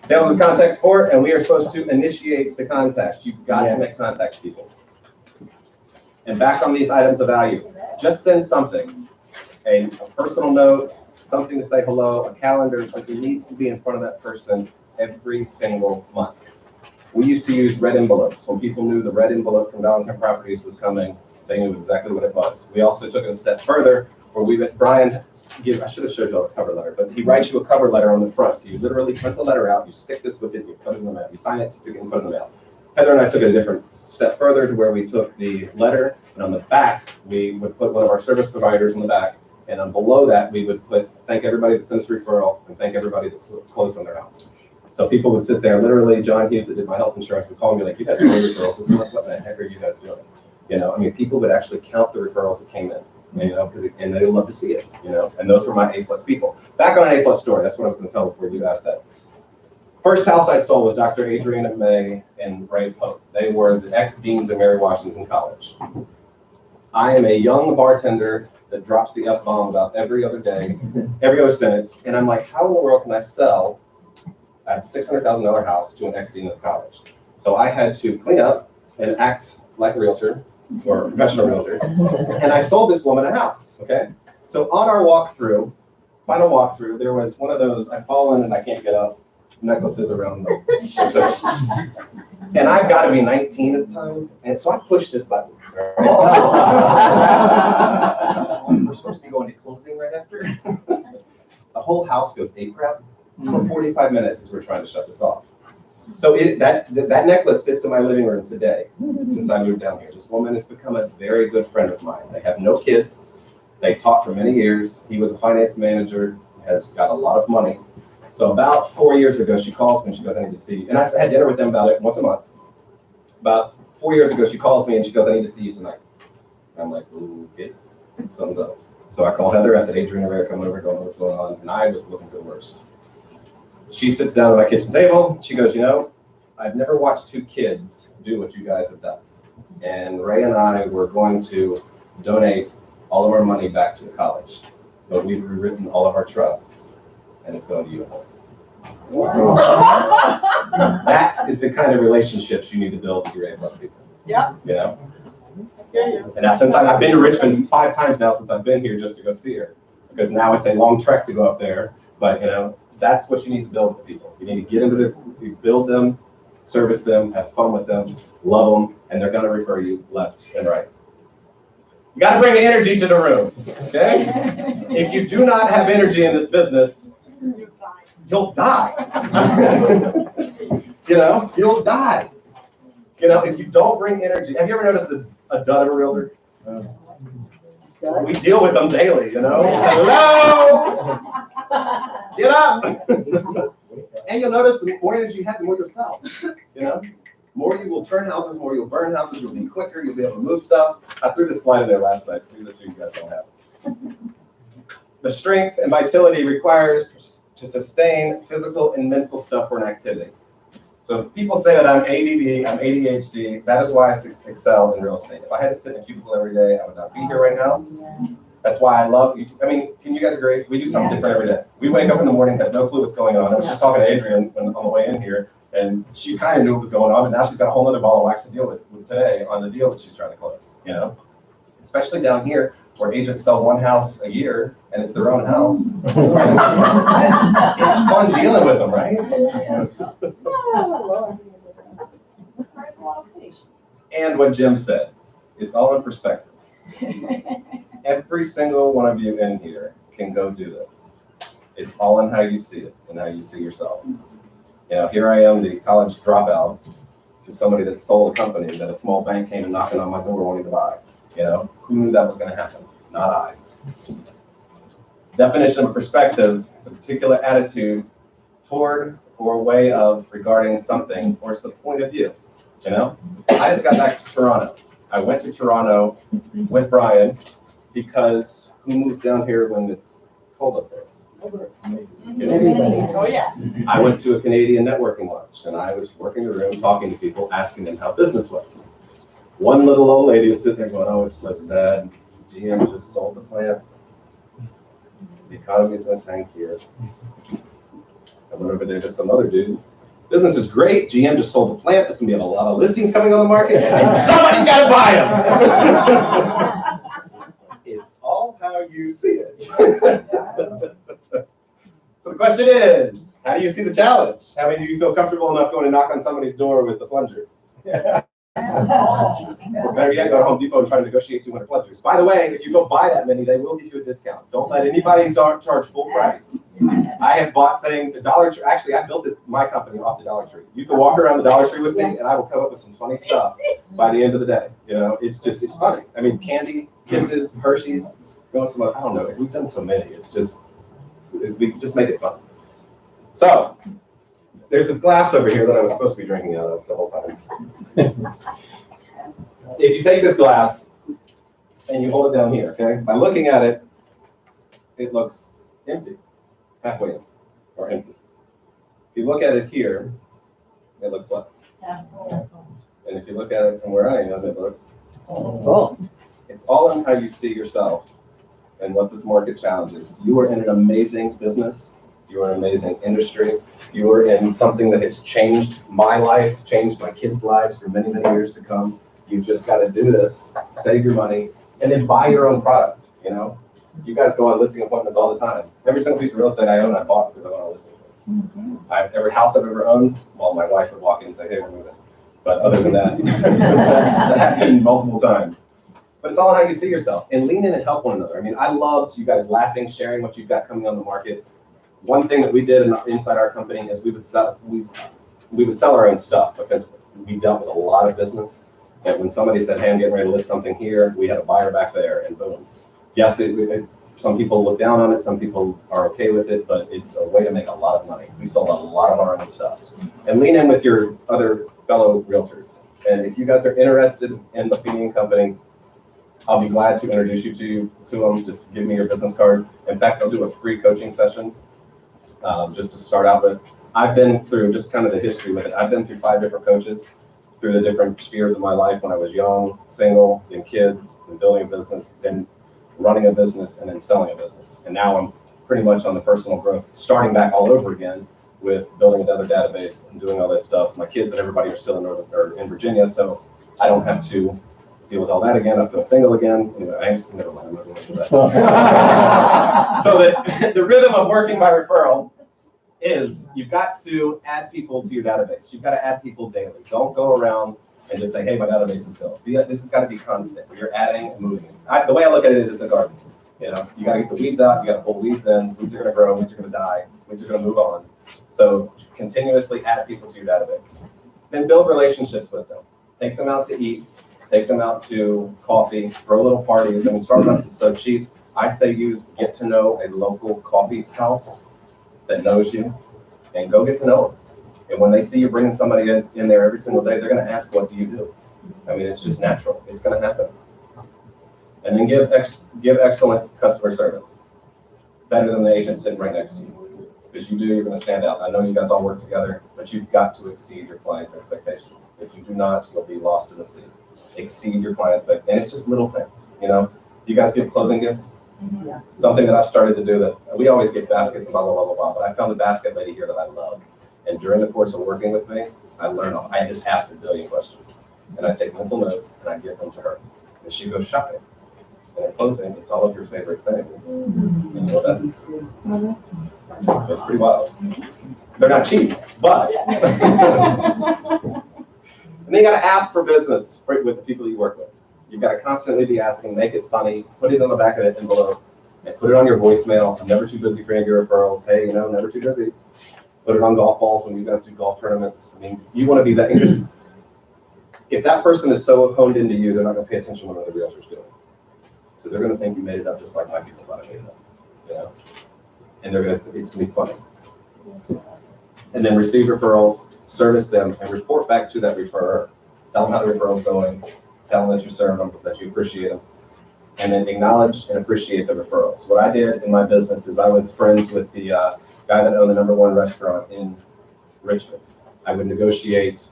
Sales is a contact sport, and we are supposed to initiate the contact. You've got to make contact with people. And back on these items of value, just send something, a personal note, something to say hello, a calendar, but it needs to be in front of that person every single month. We used to use red envelopes. When people knew the red envelope from Valentine Properties was coming, they knew exactly what it was. We also took it a step further, where Brian, I should have showed you all the cover letter, but he writes you a cover letter on the front. So you literally print the letter out, you stick this with it, you put it in the mail. You sign it, stick it, and put it in the mail. Heather and I took it a different step further to where we took the letter, and on the back, we would put one of our service providers in the back, and on below that, we would put, thank everybody that sends referral, and thank everybody that's closed on their house. So people would sit there, literally, John Hughes that did my health insurance would call me like, you guys doing referrals, this is what the heck are you guys doing? You know, I mean, people would actually count the referrals that came in, you know, and they love to see it, you know, and those were my A+ people. Back on an A+ story, that's what I was gonna tell before you asked that. First house I sold was Dr. Adriana May and Ray Pope. They were the ex-deans of Mary Washington College. I am a young bartender that drops the F-bomb about every other day, every other sentence, and I'm like, how in the world can I sell a $600,000 house to an ex-dean of college? So I had to clean up and act like a realtor, or a professional realtor, and I sold this woman a house, okay? So on our walkthrough, final walkthrough, there was one of those, I've fallen and I can't get up, necklaces around me. And I've got to be 19 at the time, and so I pushed this button. We're supposed to be going to closing right after. The whole house goes ape crap for 45 minutes as we're trying to shut this off. So that necklace sits in my living room today since I moved down here. This woman has become a very good friend of mine. They have no kids. They taught for many years. He was a finance manager, has got a lot of money. So about 4 years ago, she calls me and she goes, I need to see you. And I had dinner with them about it once a month. About 4 years ago, she calls me and she goes, I need to see you tonight. And I'm like, ooh, okay, something's up. So I called Heather. I said, Adriana, Ray, come over, don't know what's going on. And I was looking for the worst. She sits down at my kitchen table. She goes, you know, I've never watched two kids do what you guys have done. And Ray and I were going to donate all of our money back to the college. But we've rewritten all of our trusts, and it's going to you. That is the kind of relationships you need to build with your A+ people. Yeah. You know? Yeah. And now since I've been to Richmond 5 times now since I've been here just to go see her, because now it's a long trek to go up there, but you know, that's what you need to build with people. You need to get into you build them, service them, have fun with them, love them, and they're gonna refer you left and right. You gotta bring the energy to the room, okay? If you do not have energy in this business, you'll die. You know, you'll die. You know, if you don't bring energy. Have you ever noticed a dud of a realtor? We deal with them daily, you know? Hello! Get up! And you'll notice the more energy you have, the more you'll sell. You know? More you will turn houses, more you'll burn houses, you'll be quicker, you'll be able to move stuff. I threw this slide in there last night, so these are two you guys don't have. The strength and vitality requires to sustain physical and mental stuff for an activity. So if people say that I'm ADD, I'm ADHD, that is why I excel in real estate. If I had to sit in a cubicle every day, I would not be here right now. That's why I love, I mean, can you guys agree? We do something different every day. We wake up in the morning, have no clue what's going on. I was just talking to Adrian on the way in here, and she kind of knew what was going on, but now she's got a whole other ball of wax to deal with today on the deal that she's trying to close, you know? Especially down here, where agents sell one house a year, and it's their own house. It's fun dealing with them, right? Requires a lot of patience. And what Jim said, it's all in perspective. Every single one of you in here can go do this. It's all in how you see it and how you see yourself. You know, here I am, the college dropout, to somebody that sold a company that a small bank came and knocking on my door wanting to buy. You know, who knew that was going to happen? Not I. Definition of perspective is a particular attitude toward or way of regarding something, or it's the point of view. You know, I just got back to Toronto. I went to Toronto with Brian because who moves down here when it's cold up there? Oh, yeah. I went to a Canadian networking lunch and I was working the room, talking to people, asking them how business was. One little old lady was sitting there going, oh, it's so sad. GM just sold the plant. The economy's went tank here. I went over there to some other dude. Business is great. GM just sold the plant. There's going to be a lot of listings coming on the market and somebody's got to buy them. It's all how you see it. So the question is, how do you see the challenge? How many of you feel comfortable enough going to knock on somebody's door with the plunger? Or better yet, go to Home Depot and try to negotiate 200 plungers. By the way, if you go buy that many, they will give you a discount. Don't let anybody charge full price. I have bought things, the Dollar Tree, actually, I built my company off the Dollar Tree. You can walk around the Dollar Tree with me and I will come up with some funny stuff by the end of the day. You know, it's funny. I mean, candy, Kisses, Hershey's, I don't know, we've done so many, we can just make it fun. So, there's this glass over here that I was supposed to be drinking out of the whole time. If you take this glass and you hold it down here, okay? By looking at it, it looks empty, halfway in, or empty. If you look at it here, it looks what? And if you look at it from where I am, it looks full. It's all in how you see yourself and what this market challenges. You are in an amazing business. You are in an amazing industry. You are in something that has changed my life, changed my kids' lives for many, many years to come. You just got to do this, save your money, and then buy your own product. You know, you guys go on listing appointments all the time. Every single piece of real estate I own, I bought because I went on a listing appointment. Every house I've ever owned, well, my wife would walk in and say, "Hey, we're moving." But other than that, that happened multiple times. But it's all how you see yourself, and lean in and help one another. I mean, I loved you guys laughing, sharing what you've got coming on the market. One thing that we did inside our company is we would sell our own stuff because we dealt with a lot of business. And when somebody said, "Hey, I'm getting ready to list something here," we had a buyer back there, and boom. Yes, some people look down on it, some people are okay with it, but it's a way to make a lot of money. We sold a lot of our own stuff. And lean in with your other fellow realtors. And if you guys are interested in the Feeney Company, I'll be glad to introduce you to them. Just give me your business card. In fact, I'll do a free coaching session just to start out with. I've been through just kind of the history with it. I've been through 5 different coaches through the different spheres of my life when I was young, single, in kids, and building a business, then running a business, and then selling a business. And now I'm pretty much on the personal growth, starting back all over again with building another database and doing all this stuff. My kids and everybody are still in Virginia, so I don't have to deal with all that again. I feel single again. Anyway, never mind. I'm not going to do that. So the rhythm of working by referral is you've got to add people to your database. You've got to add people daily. Don't go around and just say, "Hey, my database is built." This has got to be constant. You're adding and moving. The way I look at it is it's a garden. You know, you got to get the weeds out. You got to pull weeds in. Weeds are going to grow. Weeds are going to die. Weeds are going to move on. So continuously add people to your database. Then build relationships with them. Take them out to eat. Take them out to coffee. Throw little parties. I mean, Starbucks is so cheap. I say get to know a local coffee house that knows you, and go get to know them. And when they see you bringing somebody in there every single day, they're going to ask, "What do you do?" I mean, it's just natural. It's going to happen. And then give excellent customer service, better than the agent sitting right next to you. Because you're going to stand out. I know you guys all work together, but you've got to exceed your clients' expectations. If you do not, you'll be lost in the sea. Exceed your clients' expectations. And it's just little things, you know. You guys give closing gifts? Yeah. Something that I've started to do that we always get baskets and blah, blah, blah, blah, blah, but I found a basket lady here that I love. And during the course of working with me, I just asked a billion questions. And I take mental notes and I give them to her. And she goes shopping. And in closing, it's all of your favorite things. And so that's pretty wild. They're not cheap, but. And then you got to ask for business with the people you work with. You've got to constantly be asking, make it funny, put it on the back of an envelope, and put it on your voicemail. I'm never too busy for any of your referrals. Hey, never too busy. Put it on golf balls when you guys do golf tournaments. I mean, you want to be that. If that person is so honed into you, they're not going to pay attention to what other realtors doing. So they're going to think you made it up just like my people thought I made it up. And it's going to be funny. And then receive referrals, service them, and report back to that referrer. Tell them how the referral's going. tell them that you serve them, that you appreciate them, and then acknowledge and appreciate the referrals. What I did in my business is I was friends with the guy that owned the #1 restaurant in Richmond. I would negotiate,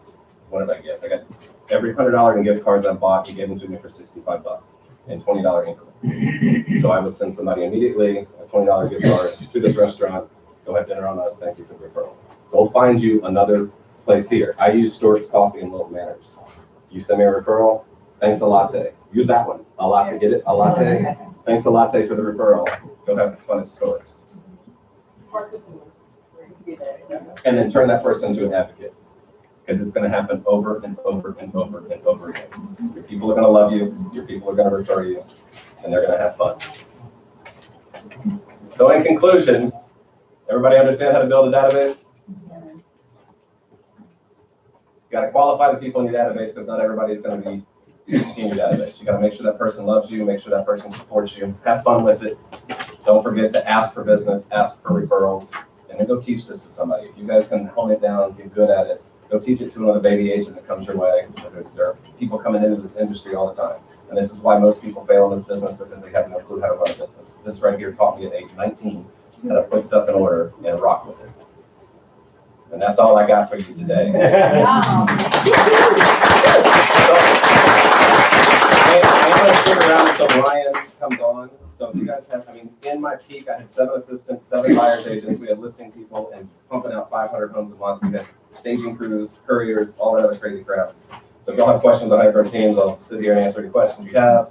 what did I get? I got every $100 in gift cards I bought, he gave them to me for $65 in $20 increments. So I would send somebody immediately a $20 gift card to this restaurant, go have dinner on us, thank you for the referral. Go find you another place here. I use Stewart's Coffee in Little Manners. You send me a referral, thanks a latte. Use that one, a latte, get it? A latte, thanks a latte for the referral. Go have fun at Stewart's. And then turn that person into an advocate, because it's going to happen over and over and over and over again. Your people are going to love you, your people are going to refer you, and they're going to have fun. So in conclusion, everybody understand how to build a database? You got to qualify the people in your database, because not everybody's going to be in your database. You got to make sure that person loves you, make sure that person supports you, have fun with it. Don't forget to ask for business, ask for referrals, and then go teach this to somebody. If you guys can hone it down, get good at it, go teach it to another baby agent that comes your way, because there are people coming into this industry all the time. And this is why most people fail in this business, because they have no clue how to run a business. This right here taught me at age 19 how to put stuff in order and rock with it. And that's all I got for you today. Wow. I'm going to stick around until Ryan comes on. So if you guys have, I mean, in my peak, I had 7 assistants, 7 buyers agents. We had listing people and pumping out 500 homes a month. We had staging crews, couriers, all that other crazy crap. So if y'all have questions on either of our teams, I'll sit here and answer any questions you have.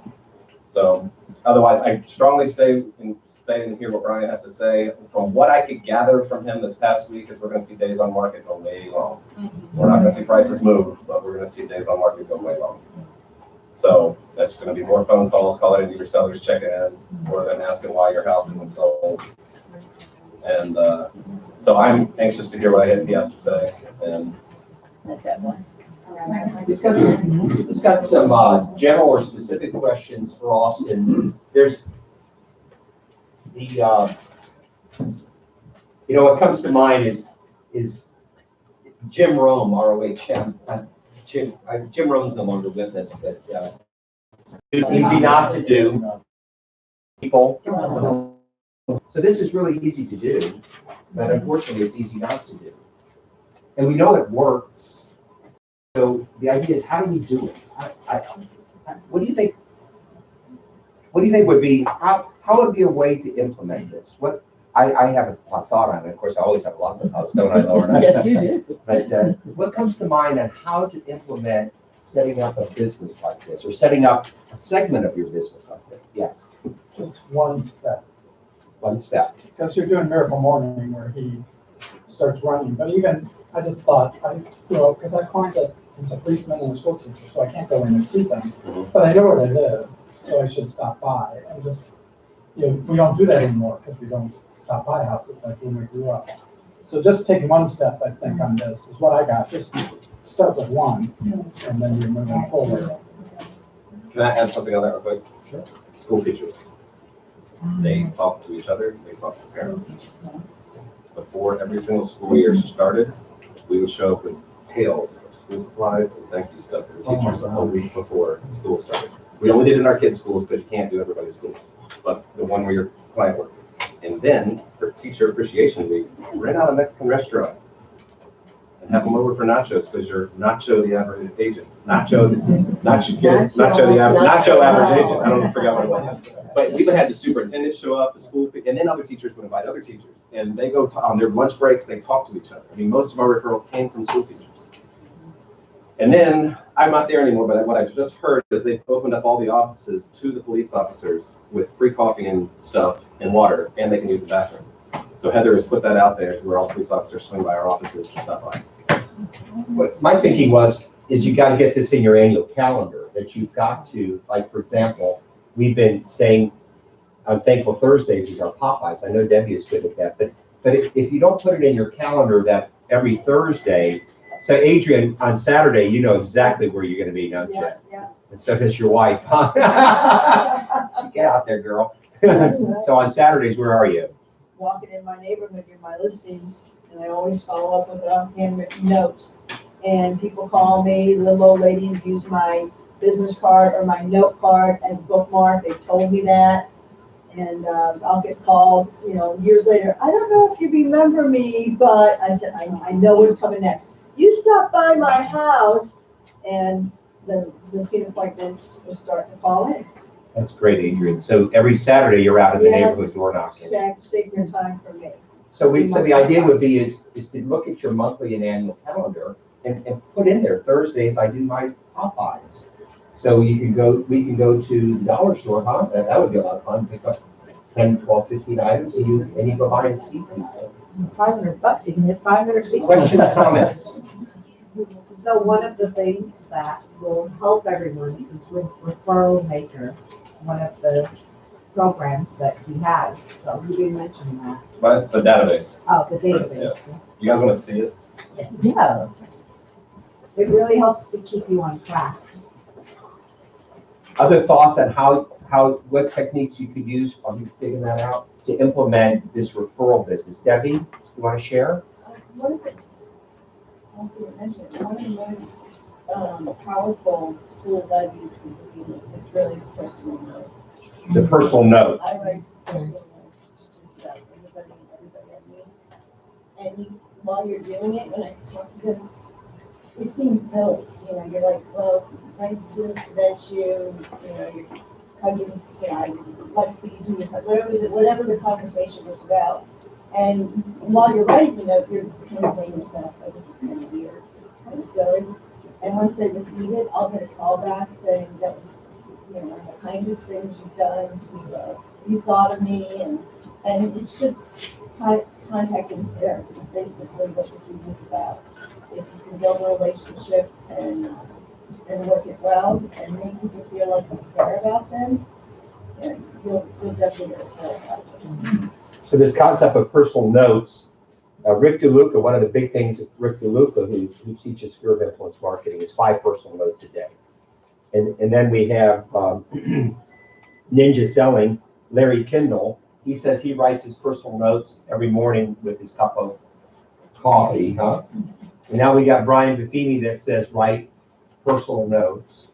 So otherwise, I strongly stay and hear what Brian has to say. From what I could gather from him this past week is we're going to see days on market go way long. We're not going to see prices move, but we're going to see days on market go way long. So that's going to be more phone calls, calling into your sellers, checking in, or them asking why your house isn't sold. And so I'm anxious to hear what he has to say. And He's got some general or specific questions for Austin. There's the, what comes to mind is Jim Rome, ROHM. Jim Rome's no longer with us, but it's easy not to do. People. So this is really easy to do, but unfortunately it's easy not to do. And we know it works. So the idea is, how do we do it? What do you think? What do you think would be, how would be a way to implement this? What I have a thought on it. Of course, I always have lots of thoughts, don't I, Lauren? Yes, you do. But what comes to mind on how to implement setting up a business like this, or setting up a segment of your business like this? Yes. Just one step. One step. Because you're doing Miracle Morning where he starts running. But even, I just thought, because I find that he's a policeman and a school teacher, so I can't go in and see them. But I know where they live, so I should stop by. And just, we don't do that anymore because we don't stop by houses like when we grew up. So just taking one step, I think, on this is what I got. Just start with one, and then you're moving forward. can I add something on that real quick? Sure. School teachers. They talk to each other, they talk to parents. Before every single school year started, we would show up with pails of school supplies and thank you stuff for the teachers a whole week before school started. We only did it in our kids' schools because you can't do everybody's schools, but the one where your client works. And then for Teacher Appreciation Week, rent out a Mexican restaurant and have them over for nachos because you're nacho the average agent. Nacho the average agent. I don't forget what it was. But we would have the superintendent show up, the school, and then other teachers would invite other teachers. And they go on their lunch breaks, they talk to each other. I mean, most of our referrals came from school teachers. And then, I'm not there anymore, but what I just heard is they've opened up all the offices to the police officers with free coffee and stuff and water, and they can use the bathroom. So Heather has put that out there to where all police officers swing by our offices and stuff like that. What my thinking is you got to get this in your annual calendar, that you've got to, like, for example, we've been saying on Thankful Thursdays is our Popeyes. I know Debbie is good at that, but if you don't put it in your calendar that every Thursday, so Adrian, on Saturday, you know exactly where you're going to be, don't you? Yeah. And so does your wife, huh? Get out there, girl. So on Saturdays, where are you? Walking in my neighborhood, in my listings, and I always follow up with a handwritten note. And people call me, little old ladies use my business card or my note card as bookmark. They told me that. And I'll get calls, years later. I don't know if you remember me, but I said, I know what's coming next. You stopped by my house, and the listing appointments will start to fall in. That's great, Adrian. So every Saturday you're out in the Yeah. neighborhood door knocking. Save your time for me. So the idea would be is to look at your monthly and annual calendar and put in there, Thursdays I do my Popeyes. So we can go to the dollar store, huh? That would be a lot of fun, pick up 10, 12, 15 items and you go by and see things. $500, you can hit 500 people. Questions, comments? So one of the things that will help everyone is with Referral Maker, one of the programs that he has. So he didn't mention that. But the database, Oh, the database. you guys want to see it? Yeah. It really helps to keep you on track. Other thoughts on what techniques you could use, are you figuring that out, to implement this referral business? Debbie, you want to share? One of the, also you mentioned, one of the most powerful tools I've used for booking is really the personal note. The personal note. I write personal notes to just about everybody I meet. And while you're doing it, when I talk to them, it seems silly, you're like, well, nice to meet you, your cousins, I like speaking to you, whatever the conversation was about. And while you're writing the note, you're kind of saying to yourself, oh, this is kind of weird, this is kind of silly. And once they receive it, I'll get a call back saying that was, one of the kindest things you've done to, you thought of me, and it's just contacting therapy is basically what the group is about. If you can build a relationship and work it well and make people feel like you care about them, you'll definitely get a call out of them. So this concept of personal notes, Rick DeLuca, one of the big things that Rick DeLuca, who teaches Sphere of Influence Marketing, is 5 personal notes a day. And then we have Ninja Selling, Larry Kindle. He says he writes his personal notes every morning with his cup of coffee, huh? And now we got Brian Buffini that says write personal notes.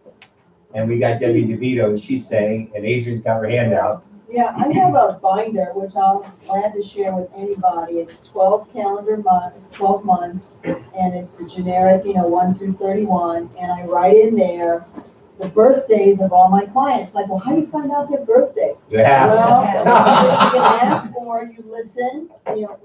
And we got Debbie DeVito, and she's saying, and Adrian's got her hand out. Yeah, I have a binder, which I'm glad to share with anybody. It's 12 calendar months, 12 months, and it's the generic, 1 through 31. And I write in there the birthdays of all my clients. Like, well, how do you find out their birthday? Yes. Well, you can ask or you listen.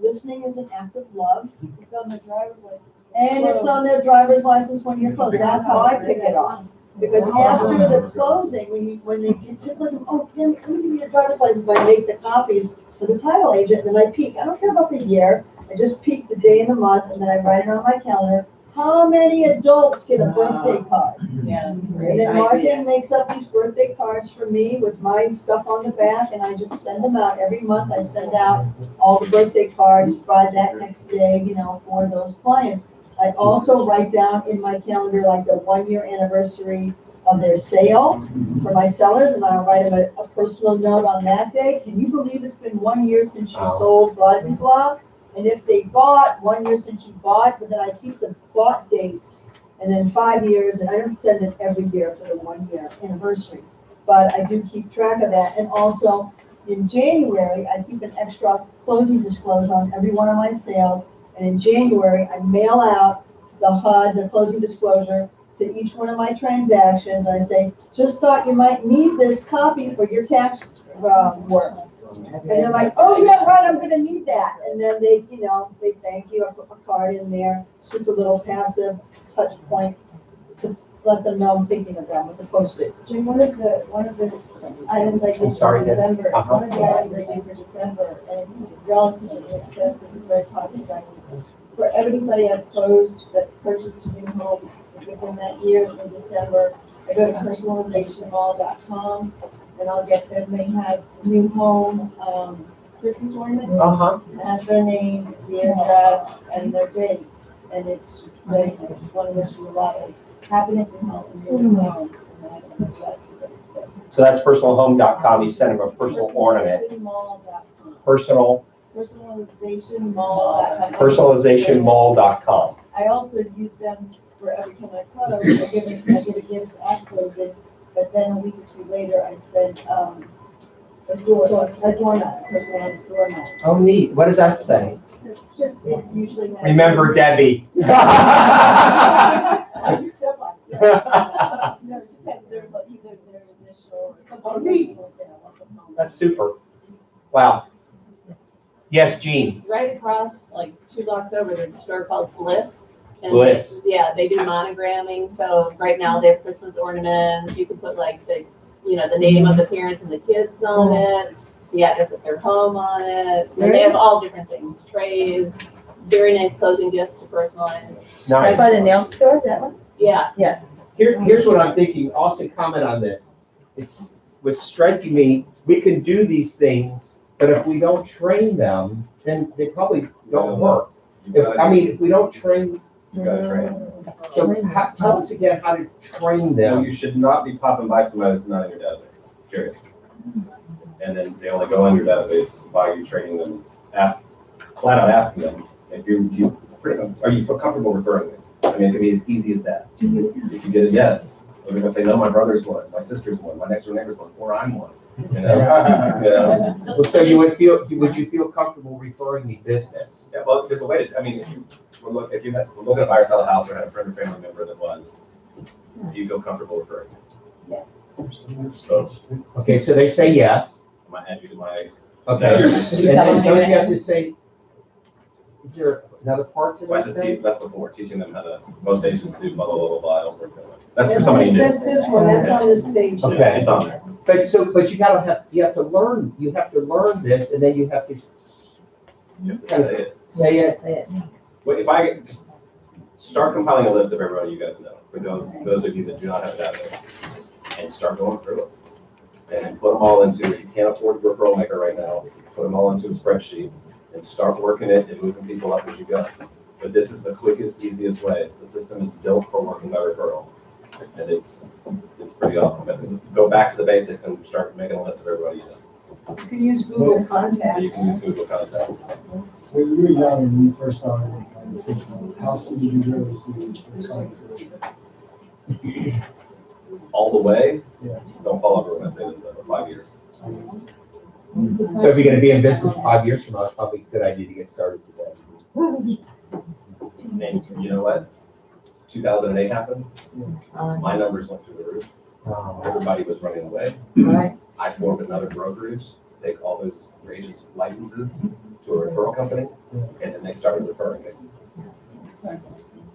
Listening is an act of love. It's on the driver's license. And it's on their driver's license when you're closed. That's how I pick it off. Because after the closing, when they typically, oh, Kim, let me give you your driver's license, I make the copies for the title agent, and then I peek. I don't care about the year. I just peek the day and the month, and then I write it on my calendar. How many adults get a birthday card? Yeah. And then marketing makes up these birthday cards for me with my stuff on the back, and I just send them out every month. I send out all the birthday cards by that next day, for those clients. I also write down in my calendar like the 1-year anniversary of their sale for my sellers, and I'll write them a personal note on that day. Can you believe it's been 1 year since you sold blah, blah, blah? And if they bought, 1 year since you bought, but then I keep the bought dates, and then 5 years, and I don't send it every year for the 1-year anniversary. But I do keep track of that. And also in January, I keep an extra closing disclosure on every one of my sales. And in January, I mail out the HUD, the closing disclosure, to each one of my transactions. I say, just thought you might need this copy for your tax work. And they're like, oh, yeah, right, I'm gonna need that. And then they thank you. I put my card in there. It's just a little passive touch point to let them know I'm thinking of them with the Post-it. Jim, one of the items I did for December, one of the items I did for December, and it's relatively inexpensive, it's very cost effective. For everybody I've closed that's purchased a new home within that year in December, I go to personalizationmall.com and I'll get them, they have new home Christmas ornament. It has their name, the address, and their date. And it's just saying, I just want to wish you a lot of happiness and health in your new home. And I can do that to them. So that's personalhome.com. You send them a personal ornament. Personalizationmall.com. Personalizationmall.com. I also use them for every time I close, I give a gift at closing, but then a week or two later, I send, a doormat, personalized doormat. Oh, neat. What does that say? Just, it usually has. Remember Debbie. You step on it. No, it just has their, like, either their initial or Oh, something. neat. personal, you know, like a phone. That's super. Wow. Yes, Jean. Right across, like 2 blocks over, there's a store called Bliss. And Bliss. Yeah, they do monogramming, so right now they have Christmas ornaments, you can put like the, the name of the parents and the kids on it, the address of their home on it, and they have all different things, trays, very nice closing gifts to personalize. Right Nice. by the nail store, that one? Yeah, Here's what I'm thinking. Austin, comment on this. It's what's striking me. We can do these things, but if we don't train them, then they probably don't work. If we don't train, You gotta train. so tell us again how to train No, them. you should not be popping by somebody that's not in your database, period. And then they only go in your database by you training them, flat out asking them, if are you comfortable referring this? I mean, it can be as easy as that. If you get a yes, they're gonna say, no, my brother's one, my sister's one, my next door neighbor's one, or I'm one. You know? So would you feel comfortable referring me business? Yeah, well, there's a way to, I mean, if you were looking to buy or sell a house or had a friend or family member that was, do you feel comfortable referring? Yes. So, Okay, so they say yes. I might add you to my, Okay. And then don't you have to say, is there another part to well, that? that's before, teaching them how to, most agents do blah, blah, blah, blah, blah, I don't work that way. That's for somebody new. That's this one, that's on this page. Okay. Yeah, it's on there. But you have to learn this, and then you have to You have to say it. say it. Say it. Well, if I just start compiling a list of everybody you guys know, for those of you that do not have a database, and start going through it. And then put them all into, if you can't afford a referral maker right now, put them all into a spreadsheet and start working it and moving people up as you go. But this is the quickest, easiest way. The system is built for working by referral. And it's pretty awesome. But go back to the basics and start making a list of everybody you know. You can use Google You Contacts. can use Google Contacts. When you were young and you first started the system, how soon did you really see the fruition? All the way, Yeah. don't fall over when I say this, though, 5 years. So if you're gonna be in business 5 years from now, it's probably a good idea to get started today. And you know what? 2008 happened, my numbers went through the roof. Everybody was running away. Right. I formed another brokerage, to take all those agents' licenses to a referral company, and then they started referring me.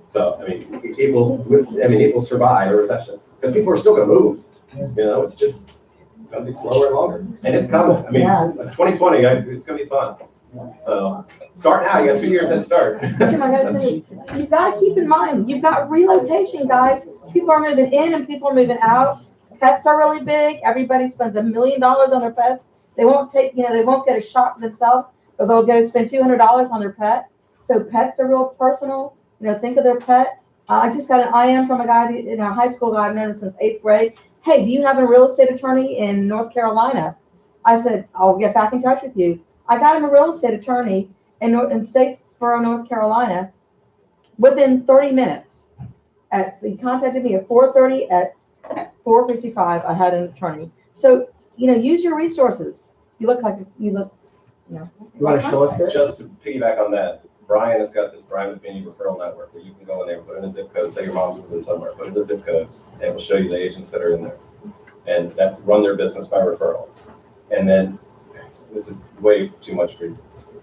So, I mean, it will survive a recession, because people are still gonna move. You know, it's gonna be slower and longer, and it's coming. I mean, Yeah. 2020, it's gonna be fun. So, start now, you got 2 years head start. What am I gonna say? You've got to keep in mind, you've got relocation, guys. People are moving in and people are moving out. Pets are really big. Everybody spends $1 million on their pets. They won't get a shot for themselves, but they'll go spend $200 on their pet. So pets are real personal. Think of their pet. I just got an IM from a guy, a high school guy I've known him since 8th grade. Hey, do you have a real estate attorney in North Carolina? I said, I'll get back in touch with you. I got him a real estate attorney in Statesboro, North Carolina, within 30 minutes. He contacted me at 4:30. At 4:55, I had an attorney. So, use your resources. You look. You wanna show us this? Just to piggyback on that, Brian has got this Brian McVinney referral network where you can go in there and put in a zip code, say your mom's living somewhere, put in the zip code, and it will show you the agents that are in there. And that run their business by referral. And then, this is way too much for you.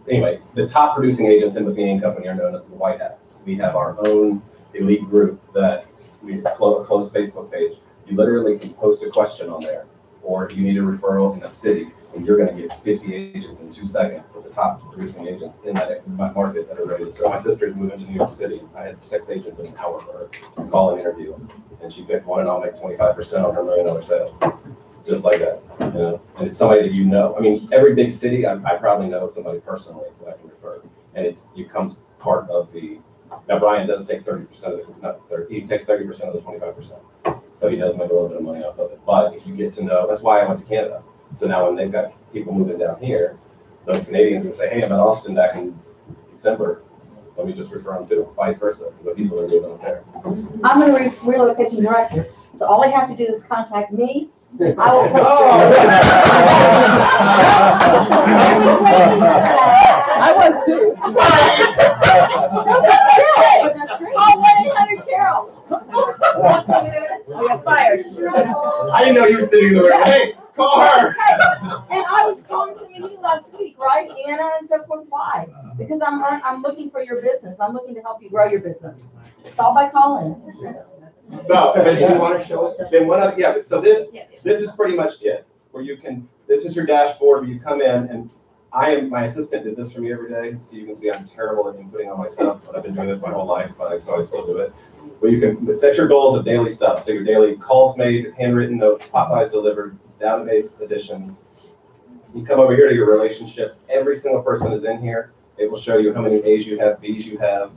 Anyway, the top producing agents in McVinney & Company are known as the White Hats. We have our own elite group that we close Facebook page. You literally can post a question on there, or you need a referral in a city, and you're gonna get 50 agents in 2 seconds of the top producing agents in that market that are ready to serve. My sister's moving to New York City. I had 6 agents in an hour for her, call and interview, and she picked one, and I'll make 25% on her $1 million sale. Just like that, and it's somebody that you know. I mean, every big city, I probably know somebody personally that I can refer, and it becomes part of the. Now Brian does take 30% of the, not 30. He takes 30% of the 25%, so he does make a little bit of money off of it. But if you get to know, that's why I went to Canada. So now when they've got people moving down here, those Canadians will say, "Hey, I'm in Austin back in December. let me just refer them to, vice versa, the people that are moving up there. I'm the relocation director, so all I have to do is contact me. I will post I was too. Call 1-800-CAROL. We got fired. I didn't know you were sitting in the room. Hey, call her. And I was calling some of you last week, right, Anna and so forth, why? Because I'm looking for your business, I'm looking to help you grow your business. It's all by calling. So, but But you want to show us that? then one of, yeah, so this is pretty much it, where you can, this is your dashboard where you come in, and my assistant did this for me every day, so you can see I'm terrible at inputting on my stuff, but I've been doing this my whole life, so I still do it. But you can set your goals of daily stuff, so your daily calls made, handwritten notes, Popeyes delivered, database additions. You come over here to your relationships, every single person is in here. It will show you how many A's you have, B's you have,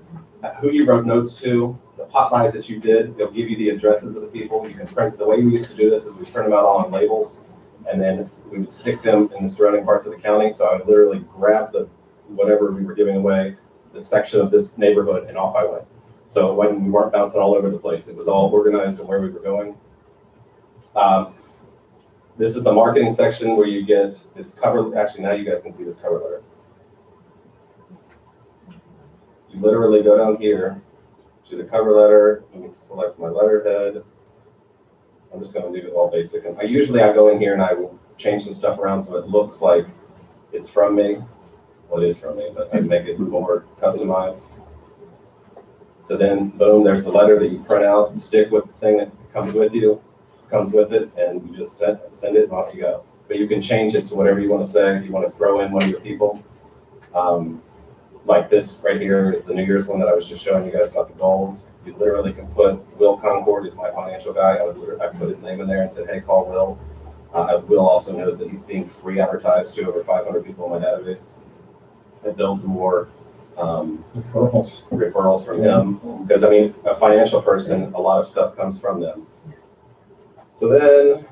who you wrote notes to, the Popeyes that you did. They'll give you the addresses of the people. You can print, the way we used to do this is we print them out all on labels, and then we would stick them in the surrounding parts of the county. So I would literally grab whatever we were giving away, the section of this neighborhood, and off I went. So when we weren't bouncing all over the place, it was all organized and where we were going. This is the marketing section where you get this cover. Actually, now you guys can see this cover letter. You literally go down here to the cover letter. Let me select my letterhead. I'm just going to leave it all basic. And I go in here and I will change some stuff around so it looks like it's from me. Well, it is from me, but I make it more customized. So then, boom, there's the letter that you print out, stick with the thing that comes with it, and you just send it and off you go. But you can change it to whatever you want to say. If you want to throw in one of your people, like this right here is the New Year's one that I was just showing you guys about the goals. You literally can put Will Concord is my financial guy. I put his name in there and said, hey, call Will. Will also knows that he's being free advertised to over 500 people in my database. It builds more referrals from him, because I mean, a financial person, a lot of stuff comes from them. So then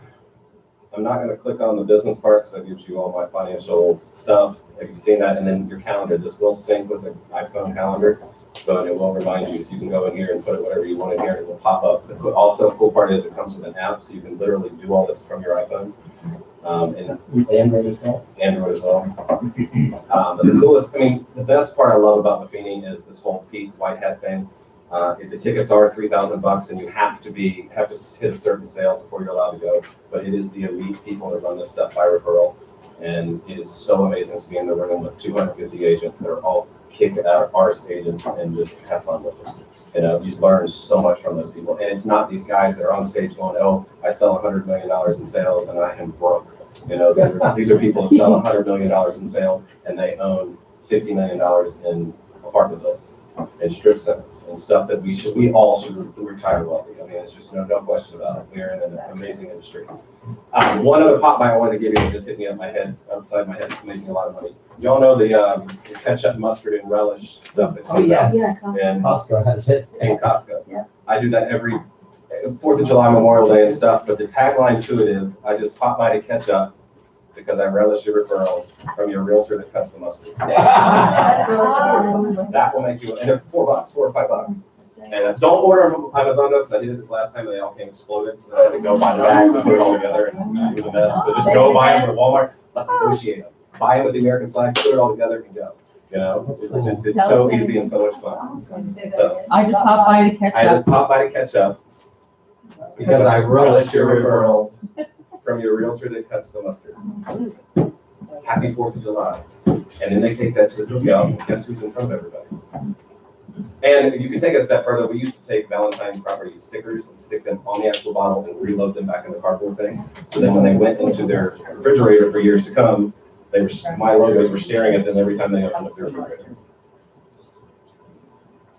I'm not going to click on the business part because that gives you all my financial stuff. Have you seen that? And then your calendar, this will sync with the iPhone calendar, so it will remind you. So you can go in here and put whatever you want in here, and it will pop up. The also cool part is it comes with an app, so you can literally do all this from your iPhone. And Android as well. Android as well. But the coolest, I mean, the best part I love about Buffini is this whole Pete White Hat thing. The tickets are $3,000, and you have to hit a certain sales before you're allowed to go. But it is the elite people that run this stuff by referral, and it is so amazing to be in the room with 250 agents that are all kick-ass agents and just have fun with it. You know, you learn so much from those people, and it's not these guys that are on stage going, "Oh, I sell $100 million in sales, and I am broke." You know, these are people that sell $100 million in sales, and they own $50 million in apartment buildings and strip centers and stuff that we all should retire wealthy. I mean, it's just no question about it. We're in an amazing industry. One other pop by I wanted to give you that just hit me upside my head. It's making a lot of money. Y'all know the ketchup, mustard, and relish stuff that comes out. And Costco has it. And Costco. Yeah. I do that every 4th of July, Memorial Day and stuff, but the tagline to it is, I just pop by to catch up because I relish your referrals from your realtor that cuts the mustard. That will make you, and they're $4 or $5. And don't order them on Amazon though, because I did it this last time and they all came exploded, so I had to go buy the bags and put it all together, and it was a mess. So just go buy them at Walmart, negotiate them. Buy them with the American flags, put it all together and go. You know, it's so easy and so much fun. So, I just popped by to catch I just up. popped by to catch up because I relish your referrals from your realtor that cuts the mustard. Happy 4th of July. And then they take that to the cookout, and guess who's in front of everybody? And you can take it a step further. We used to take Valentine property stickers and stick them on the actual bottle and reload them back in the cardboard thing. So then when they went into their refrigerator for years to come, my logos were staring at them every time they opened up their refrigerator.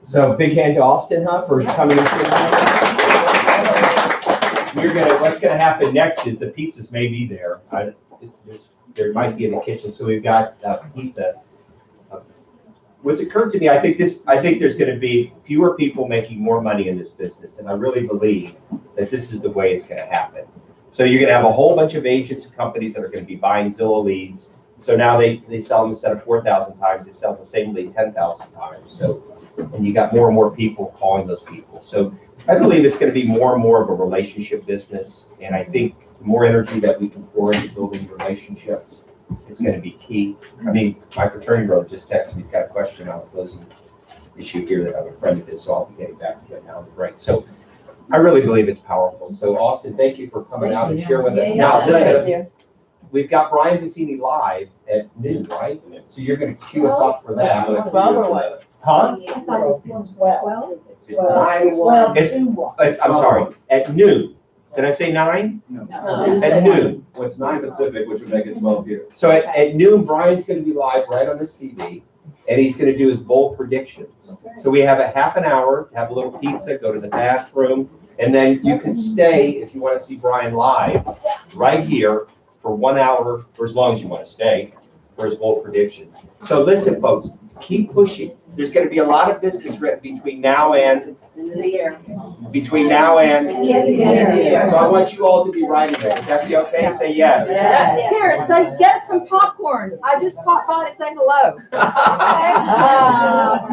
So big hand to Austin, huh, for coming in. What's gonna happen next is the pizzas may be there. There might be in the kitchen, so we've got pizza. What's occurred to me, I think there's going to be fewer people making more money in this business, and I really believe that this is the way it's going to happen. So you're going to have a whole bunch of agents and companies that are going to be buying Zillow leads. So now they sell them instead of 4,000 times, they sell the same lead 10,000 times. So and you got more and more people calling those people. So I believe it's going to be more and more of a relationship business, and I think the more energy that we can pour into building relationships is going to be key. I mean, my fraternity brother just texted me, he's got a question on a closing issue here that I'm a friend of his, so I'll be getting back to it now on the break. So I really believe it's powerful. So Austin, thank you for coming out and sharing with us. Now, listen, we've got Brian Buffini live at noon, right? So you're going to cue us up for that. Huh? I thought it was 12. It's 9. I'm sorry, at noon. Did I say 9? At noon. Well, it's 9 Pacific, which would make it 12 here. So at noon, Brian's going to be live right on this TV, and he's going to do his bold predictions. So we have a half an hour, have a little pizza, go to the bathroom, and then you can stay if you want to see Brian live right here for 1 hour, or as long as you want to stay, for his bold predictions. So listen, folks, keep pushing. There's going to be a lot of business written between now and So I want you all to be writing it. Would that be okay? Say yes. Yes. Here, say, get some popcorn. I just popped by to say hello. Oh,